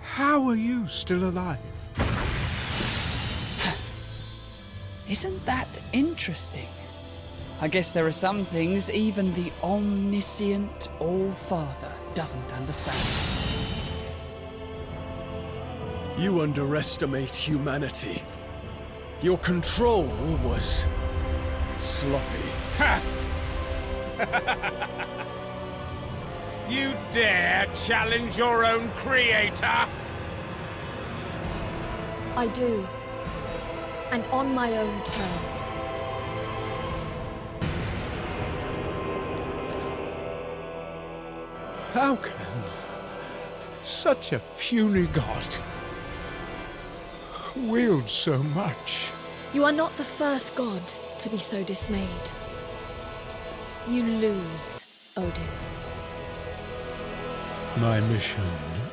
How are you still alive? Isn't that interesting? I guess there are some things even the omniscient All-Father doesn't understand. You underestimate humanity. Your control was sloppy. Ha! You dare challenge your own creator? I do. And on my own terms. How can such a puny god wield so much? You are not the first god to be so dismayed. You lose, Odin. My mission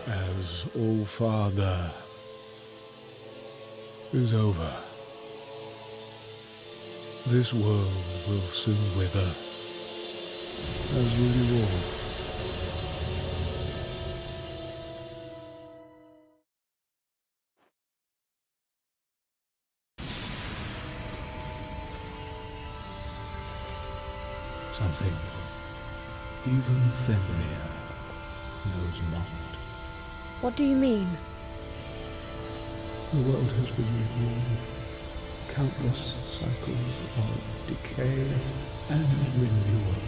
as All-Father is over. This world will soon wither, as will you all. Something even Fenrir knows not. What do you mean? The world has been renewed. Countless cycles of decay and renewal.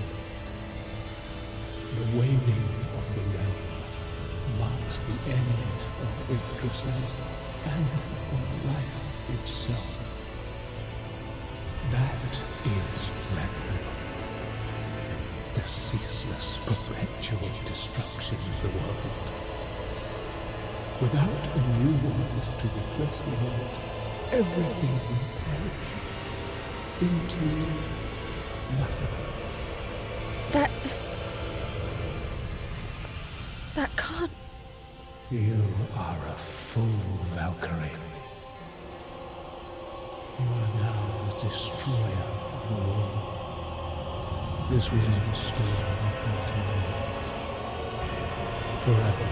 The waning of the realm marks the end of Yggdrasil and of life itself. That is Ragnarok. The ceaseless, perpetual destruction of the world. Without a new world to replace the world, everything will perish into nothing. That can't... You are a fool, Valkyrie. You are now the destroyer of the world. This wizard story continued forever.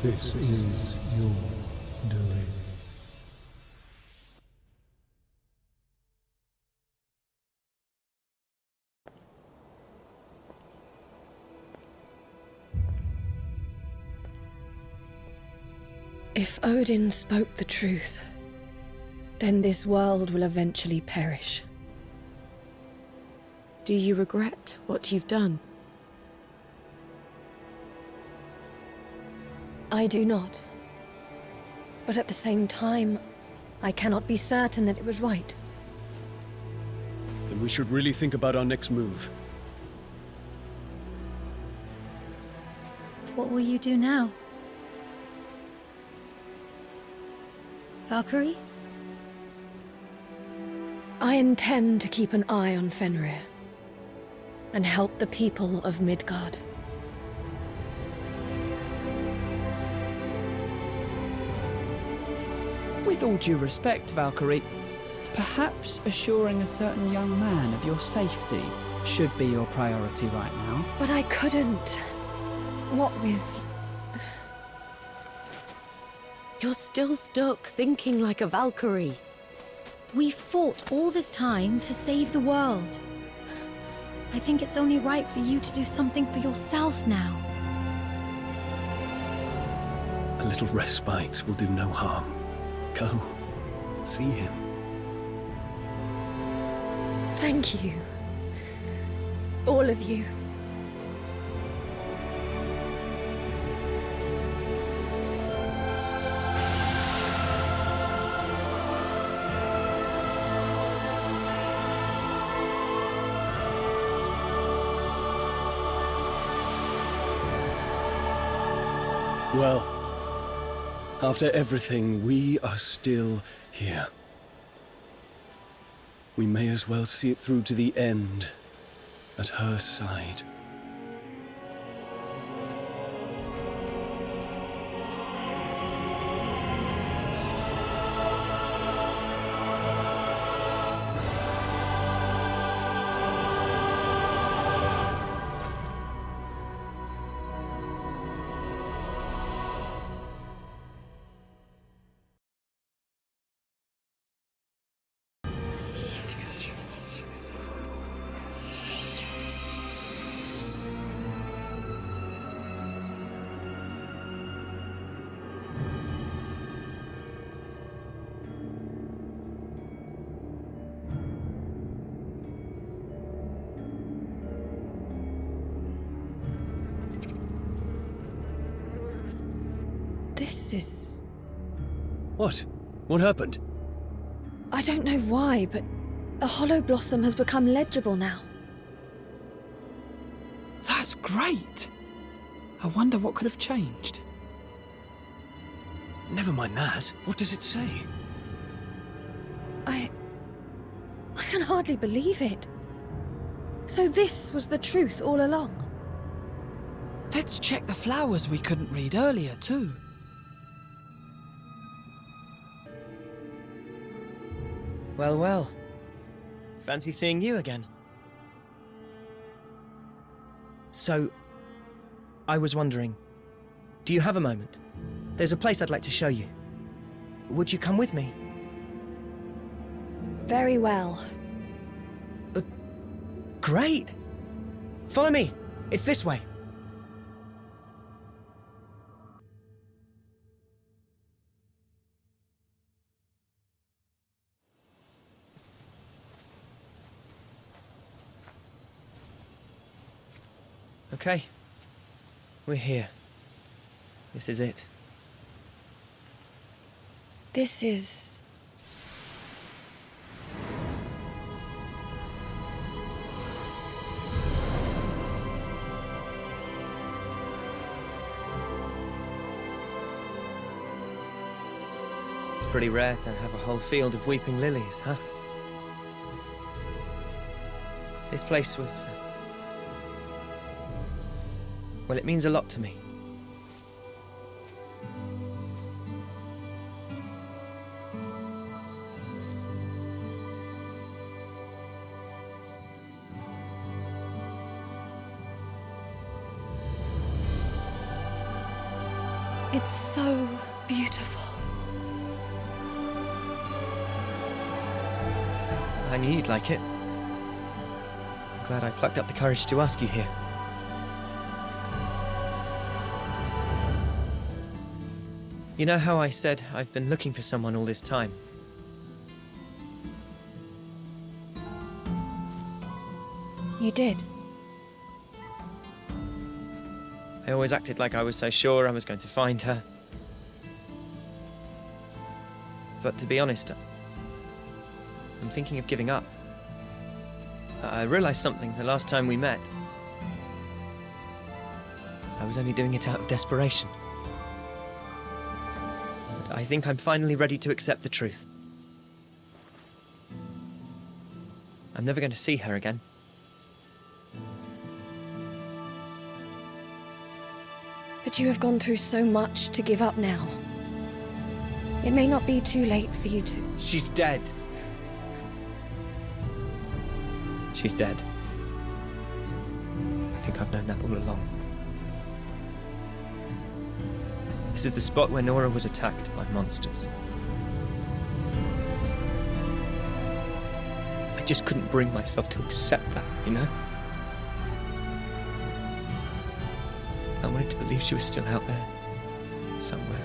This is your doing. If Odin spoke the truth, then this world will eventually perish. Do you regret what you've done? I do not. But at the same time, I cannot be certain that it was right. Then we should really think about our next move. What will you do now? Valkyrie? I intend to keep an eye on Fenrir and help the people of Midgard. With all due respect, Valkyrie, perhaps assuring a certain young man of your safety should be your priority right now. But I couldn't. What with... You're still stuck thinking like a Valkyrie. We fought all this time to save the world. I think it's only right for you to do something for yourself now. A little respite will do no harm. Go. See him. Thank you. all of you. Well, after everything, we are still here. We may as well see it through to the end, at her side. This is... What? What happened? I don't know why, but the Hollow Blossom has become legible now. That's great! I wonder what could have changed. Never mind that. What does it say? I can hardly believe it. So this was the truth all along? Let's check the flowers we couldn't read earlier, too. Well, well. Fancy seeing you again. So, I was wondering, do you have a moment? There's a place I'd like to show you. Would you come with me? Very well. Great! Follow me! It's this way. Okay. We're here. This is it. This is... It's pretty rare to have a whole field of weeping lilies, huh? This place was... well, it means a lot to me. It's so beautiful. I knew you'd like it. I'm glad I plucked up the courage to ask you here. You know how I said I've been looking for someone all this time? You did. I always acted like I was so sure I was going to find her. But to be honest, I'm thinking of giving up. I realized something the last time we met. I was only doing it out of desperation. But I think I'm finally ready to accept the truth. I'm never going to see her again. But you have gone through so much to give up now. It may not be too late for you to... She's dead. She's dead. I think I've known that all along. This is the spot where Nora was attacked by monsters. I just couldn't bring myself to accept that, you know? I wanted to believe she was still out there, somewhere.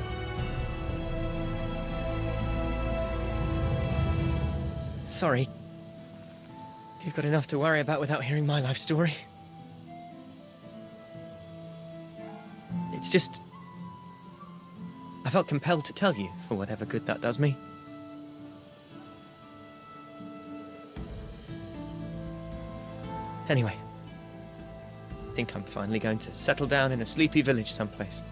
Sorry. You've got enough to worry about without hearing my life story. It's just... I felt compelled to tell you, for whatever good that does me. Anyway, I think I'm finally going to settle down in a sleepy village someplace.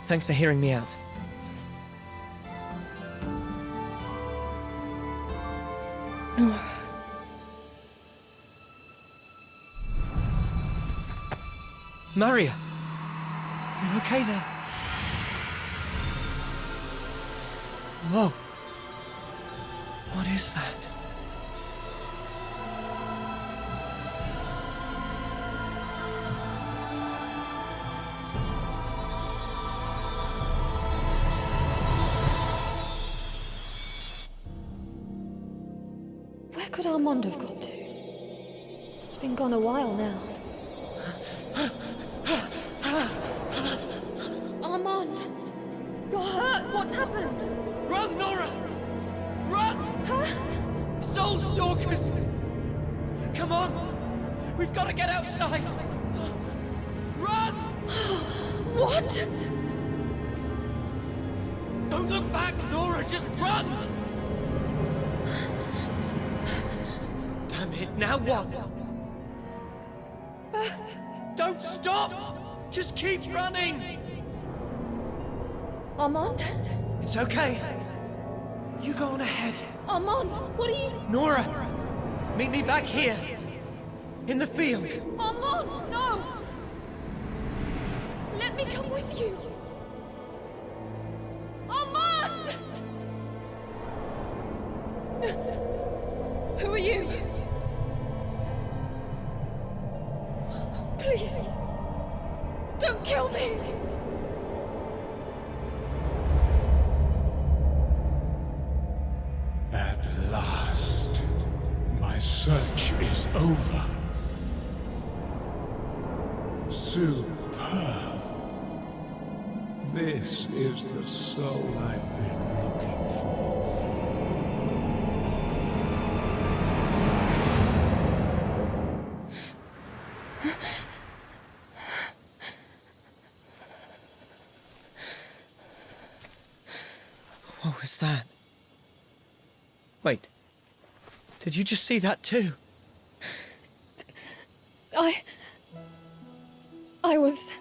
Thanks for hearing me out. Maria! You okay there? Whoa. What is that? Where could Armand have gone to? He's been gone a while now. Armand! You're hurt! What's happened? Run, Nora! Run! Huh? Soul Stalkers! Come on! We've got to get outside! Run! What? Don't look back, Nora! Just run! Damn it, now what? Don't stop! Just keep running! Armand? It's okay. You go on ahead. Armand, what are you... Nora! Meet me back here. In the field. Armand, no! Let me come with you. Armand! Who are you? Please, don't kill me! At last, my search is over. Superb. This is the soul I've been looking for. What was that? Wait. Did you just see that too? I was...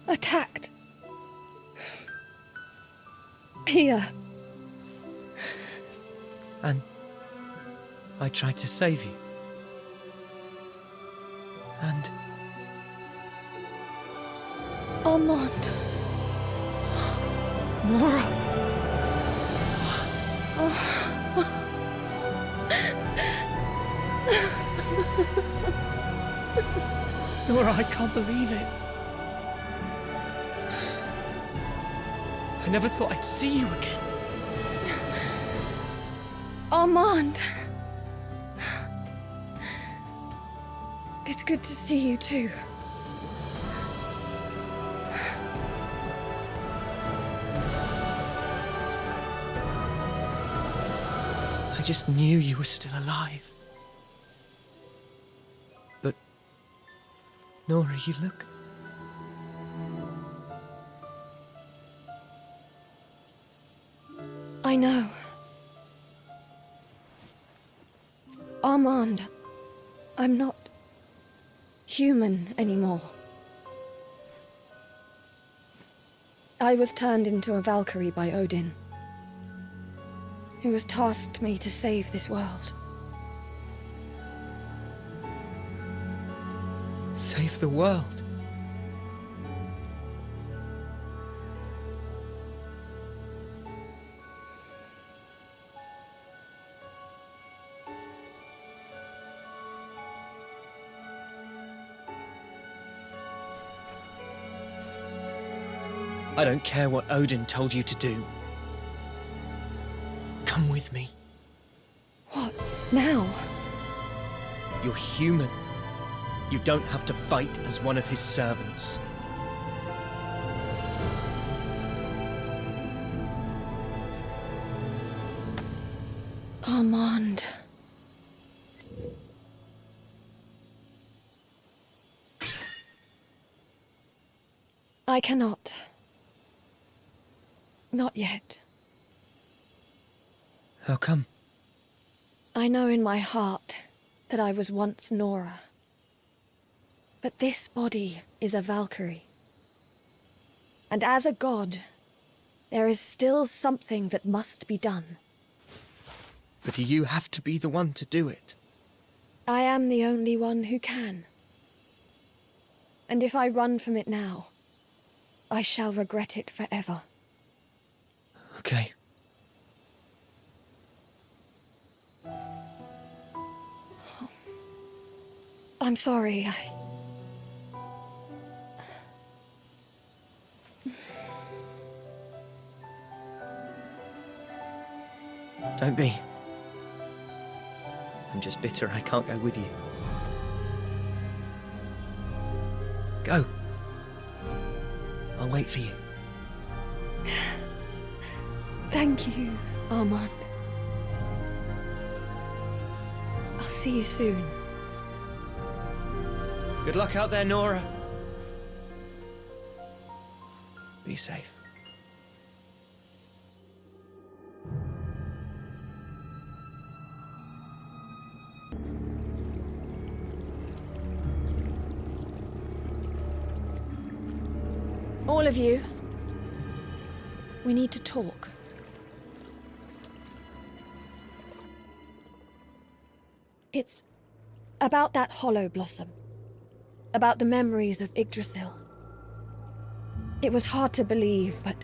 attacked. Here. And I tried to save you. And... Armand. Nora! Nora, I can't believe it. I never thought I'd see you again. Armand. It's good to see you too. I just knew you were still alive. But, Nora, you look... I know. Armand, I'm not human anymore. I was turned into a Valkyrie by Odin, who has tasked me to save this world. Save the world? I don't care what Odin told you to do. Come with me. What? Now? You're human. You don't have to fight as one of his servants. Armand. I cannot. Not yet. How come? I know in my heart that I was once Nora. But this body is a Valkyrie. And as a god, there is still something that must be done. But you have to be the one to do it. I am the only one who can. And if I run from it now, I shall regret it forever. Okay. I'm sorry. Don't be. I'm just bitter I can't go with you. Go. I'll wait for you. Thank you, Armand. I'll see you soon. Good luck out there, Nora. Be safe. All of you, we need to talk. It's about that hollow blossom. About the memories of Yggdrasil. It was hard to believe, but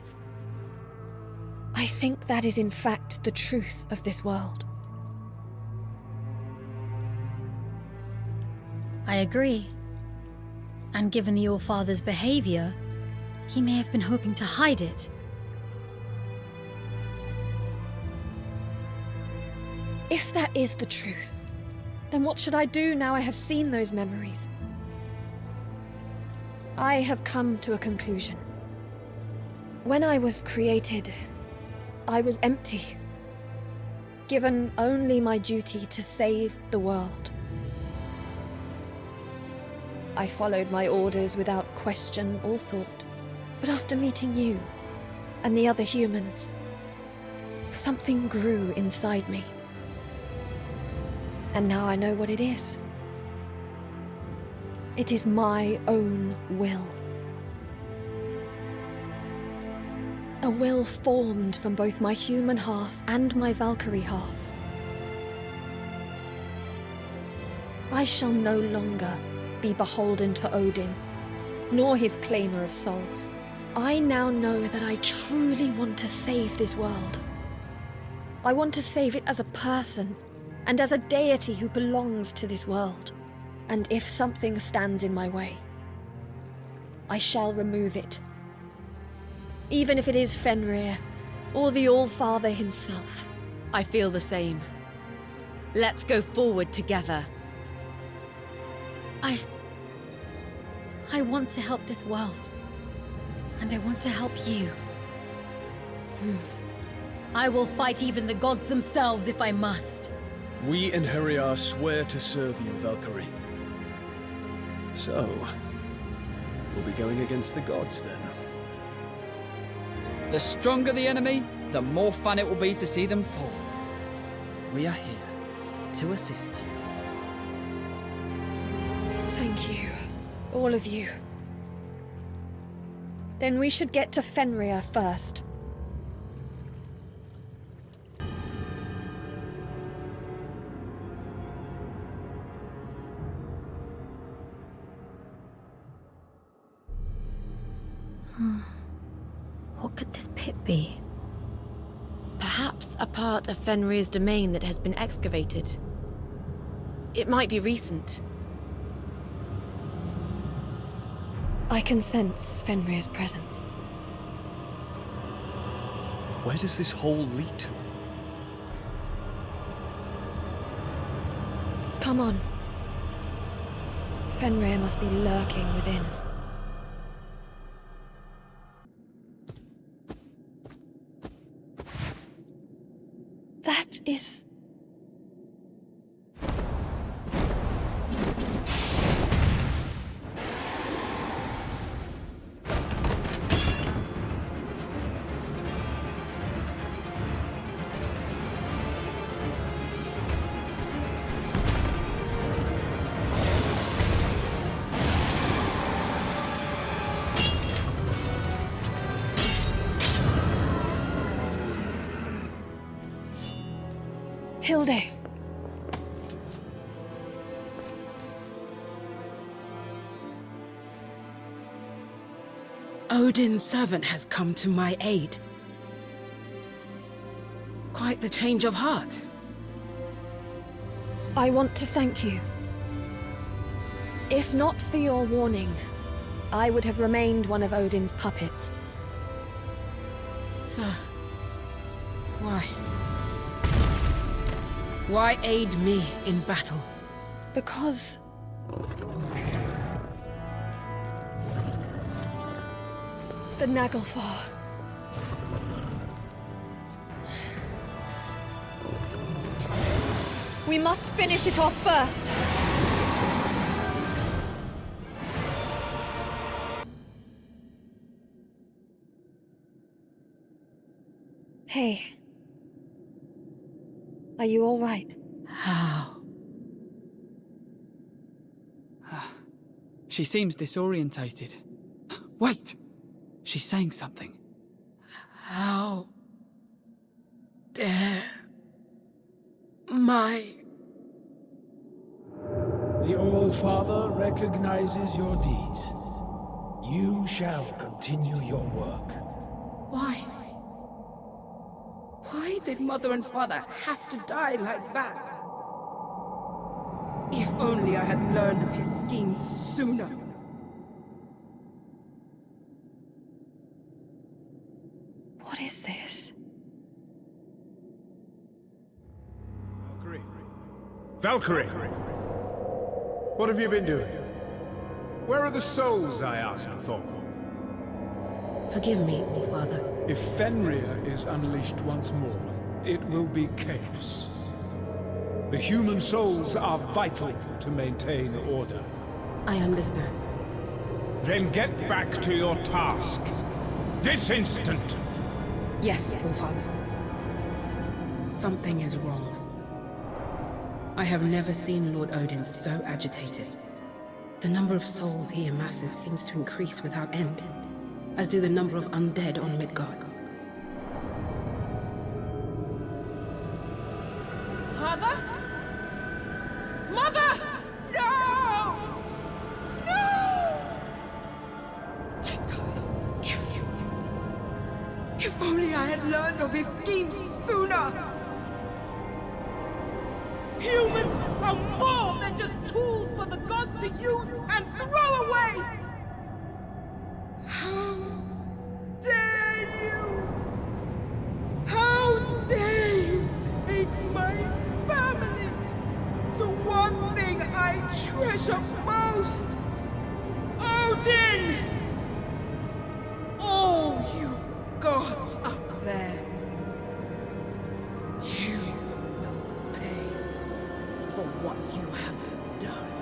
I think that is in fact the truth of this world. I agree. And given the All-Father's behavior, he may have been hoping to hide it. If that is the truth, then what should I do now I have seen those memories? I have come to a conclusion. When I was created, I was empty, given only my duty to save the world. I followed my orders without question or thought, but after meeting you and the other humans, something grew inside me. And now I know what it is. It is my own will. A will formed from both my human half and my Valkyrie half. I shall no longer be beholden to Odin, nor his claimer of souls. I now know that I truly want to save this world. I want to save it as a person, and as a deity who belongs to this world. And if something stands in my way, I shall remove it. Even if it is Fenrir, or the All-Father himself. I feel the same. Let's go forward together. I want to help this world. And I want to help you. I will fight even the gods themselves if I must. We in Heriar swear to serve you, Valkyrie. So, we'll be going against the gods then. The stronger the enemy, the more fun it will be to see them fall. We are here to assist you. Thank you, all of you. Then we should get to Fenrir first. What could this pit be? Perhaps a part of Fenrir's domain that has been excavated. It might be recent. I can sense Fenrir's presence. Where does this hole lead to? Come on. Fenrir must be lurking within. That is... Hilde. Odin's servant has come to my aid. Quite the change of heart. I want to thank you. If not for your warning, I would have remained one of Odin's puppets. Sir, why? Why aid me in battle? Because... the Naglfar. We must finish it off first. Hey. Are you all right? How? She seems disorientated. Wait! She's saying something. How dare my... The All-Father recognizes your deeds. You shall continue your work. Why? Why did Mother and Father have to die like that? If only I had learned of his schemes sooner. What is this? Valkyrie. Valkyrie! What have you been doing? Where are the souls I asked for? Forgive me, Father. If Fenrir is unleashed once more, it will be chaos. The human souls are vital to maintain order. I understand. Then get back to your task. This instant! Yes, Father. Something is wrong. I have never seen Lord Odin so agitated. The number of souls he amasses seems to increase without end, as do the number of undead on Midgard. Father? Mother! No! No! I can't. If only I had learned of his schemes sooner! Humans are more than just tools for the gods to use and throw away! How dare you? How dare you take my family to one thing I treasure most? Odin! Oh, you gods up there. You will pay for what you have done.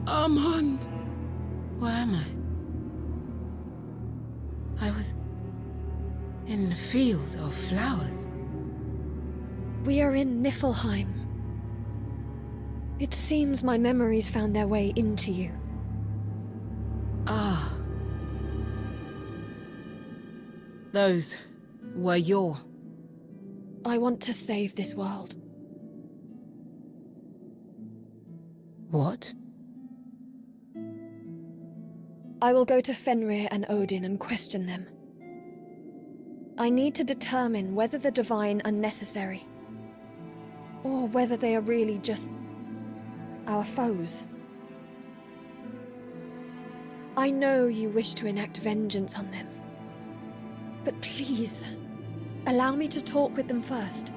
Armand! Where am I? I was in the field of flowers. We are in Niflheim. It seems my memories found their way into you. Ah. Those were your... I want to save this world. What? I will go to Fenrir and Odin and question them. I need to determine whether the Divine are necessary, or whether they are really just our foes. I know you wish to enact vengeance on them, but please, allow me to talk with them first.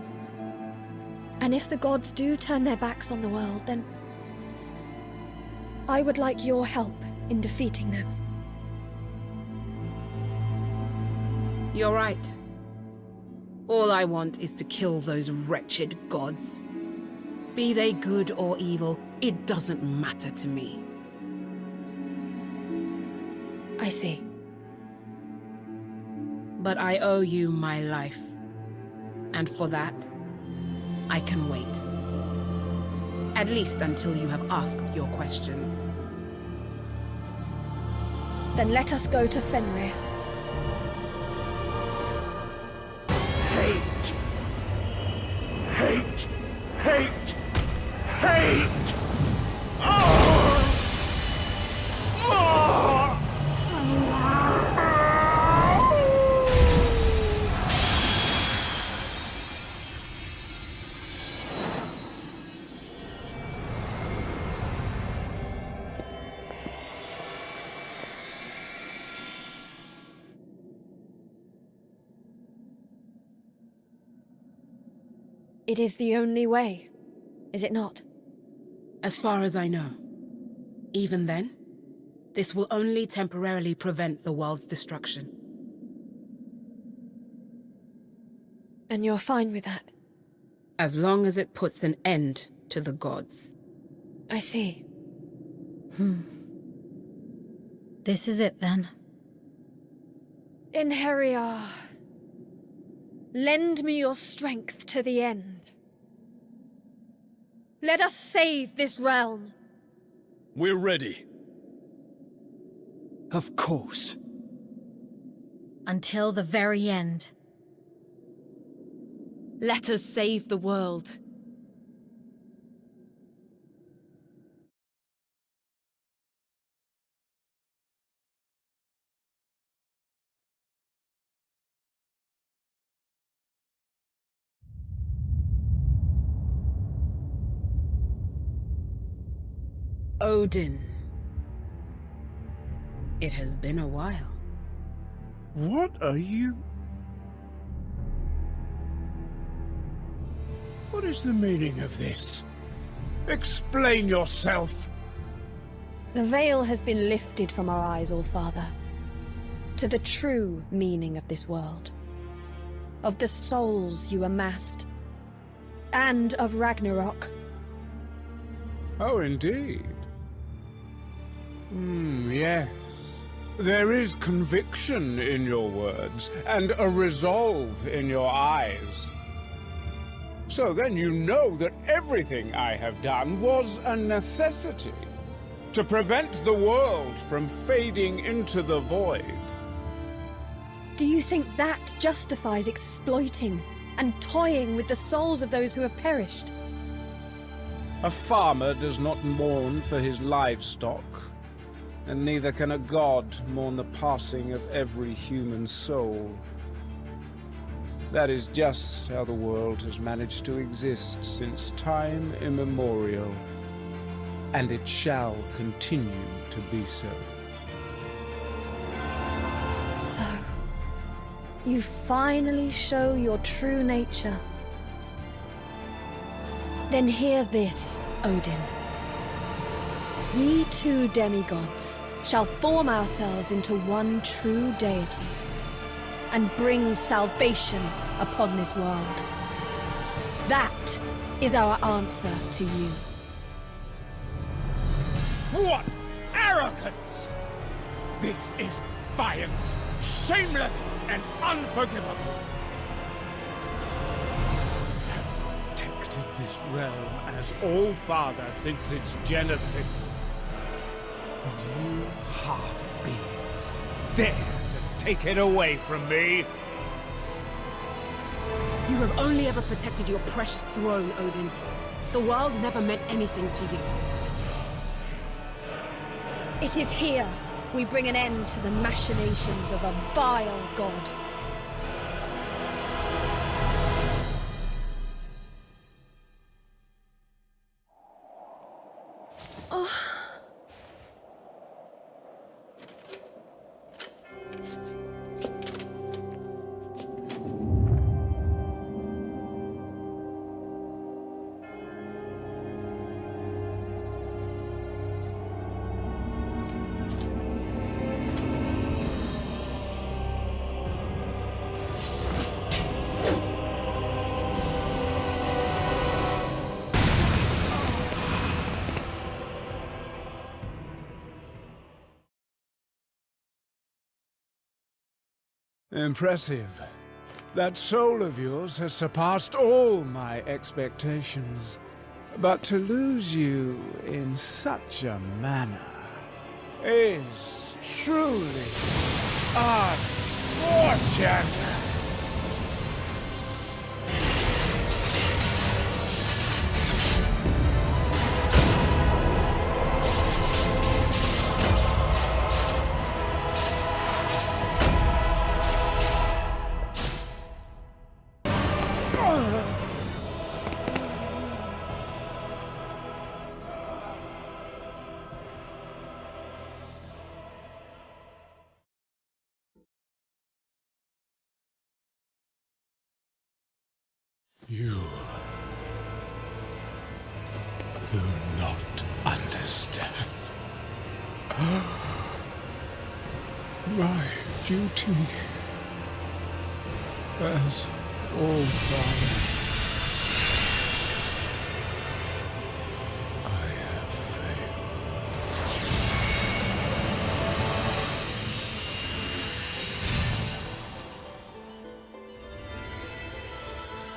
And if the gods do turn their backs on the world, then I would like your help in defeating them. You're right. All I want is to kill those wretched gods. Be they good or evil, it doesn't matter to me. I see. But I owe you my life. And for that, I can wait. At least until you have asked your questions. Then let us go to Fenrir. Hate! Hate! Hate! Hate! Oh! Oh! It is the only way, is it not? As far as I know. Even then, this will only temporarily prevent the world's destruction. And you're fine with that? As long as it puts an end to the gods. I see. This is it then. Inheriar, lend me your strength to the end. Let us save this realm. We're ready. Of course. Until the very end. Let us save the world. Odin. It has been a while. What are you... What is the meaning of this? Explain yourself! The veil has been lifted from our eyes, All-Father, to the true meaning of this world, of the souls you amassed, and of Ragnarok. Oh, indeed. Yes. There is conviction in your words, and a resolve in your eyes. So then you know that everything I have done was a necessity, to prevent the world from fading into the void. Do you think that justifies exploiting and toying with the souls of those who have perished? A farmer does not mourn for his livestock, and neither can a god mourn the passing of every human soul. That is just how the world has managed to exist since time immemorial, and it shall continue to be so. So, you finally show your true nature. Then hear this, Odin. We two demigods shall form ourselves into one true deity, and bring salvation upon this world. That is our answer to you. What arrogance! This is defiance, shameless and unforgivable. I have protected this realm as All-Father since its genesis. And you half-beings dare to take it away from me? You have only ever protected your precious throne, Odin. The world never meant anything to you. It is here we bring an end to the machinations of a vile god. Impressive. That soul of yours has surpassed all my expectations. But to lose you in such a manner is truly unfortunate. You do not understand. My duty as all father. I have failed.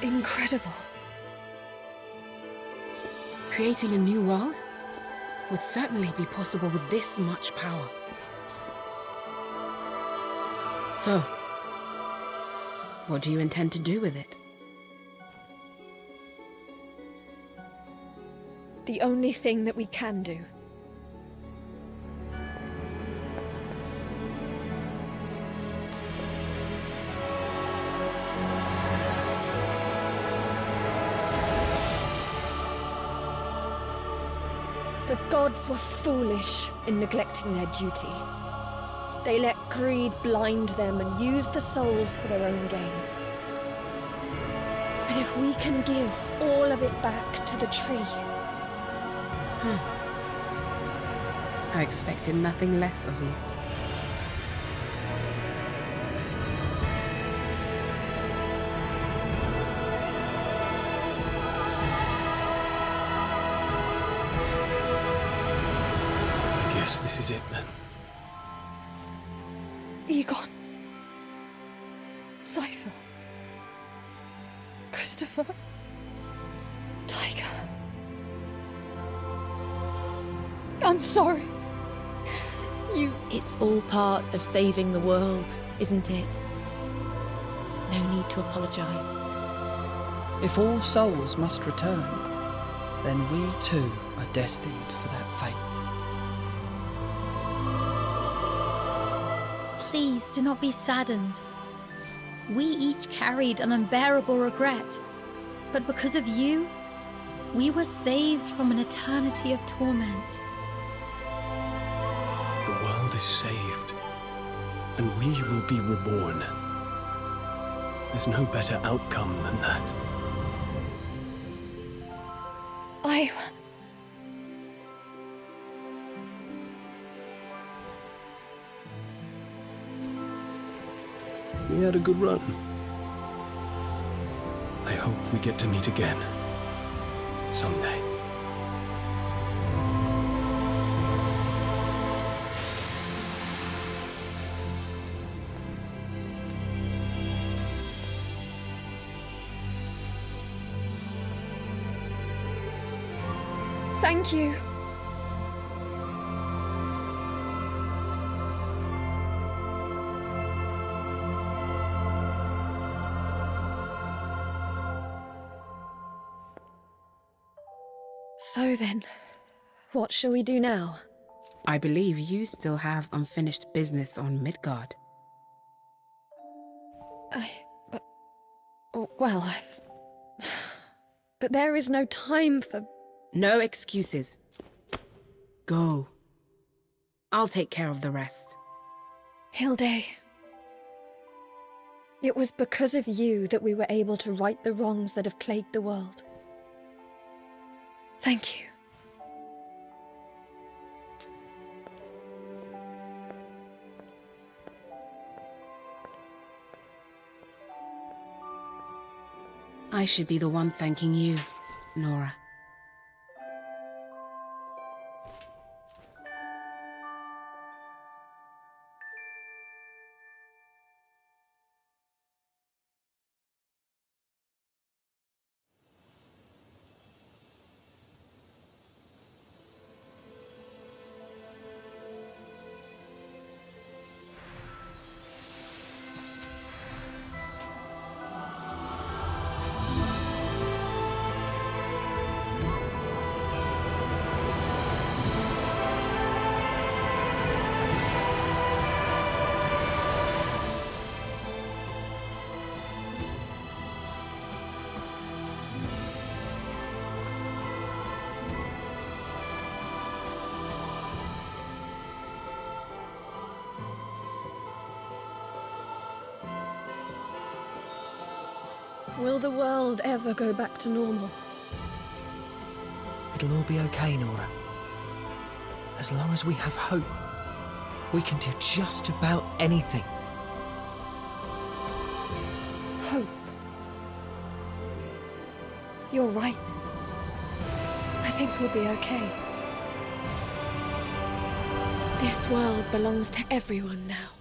Incredible. Creating a new world would certainly be possible with this much power. So, what do you intend to do with it? The only thing that we can do. The gods were foolish in neglecting their duty. They let greed blind them and used the souls for their own gain. But if we can give all of it back to the tree... I expected nothing less of you. I guess this is it then. Egon. Cypher. Christopher. Tiger. I'm sorry. It's all part of saving the world, isn't it? No need to apologize. If all souls must return, then we too are destined for that fate. Please do not be saddened. We each carried an unbearable regret, but because of you, we were saved from an eternity of torment. The world is saved, and we will be reborn. There's no better outcome than that. We had a good run. I hope we get to meet again. Someday. Thank you. So then, what shall we do now? I believe you still have unfinished business on Midgard. Well, but there is no time for... No excuses. Go. I'll take care of the rest. Hilde. It was because of you that we were able to right the wrongs that have plagued the world. Thank you. I should be the one thanking you, Nora. Will the world ever go back to normal? It'll all be okay, Nora. As long as we have hope, we can do just about anything. Hope. You're right. I think we'll be okay. This world belongs to everyone now.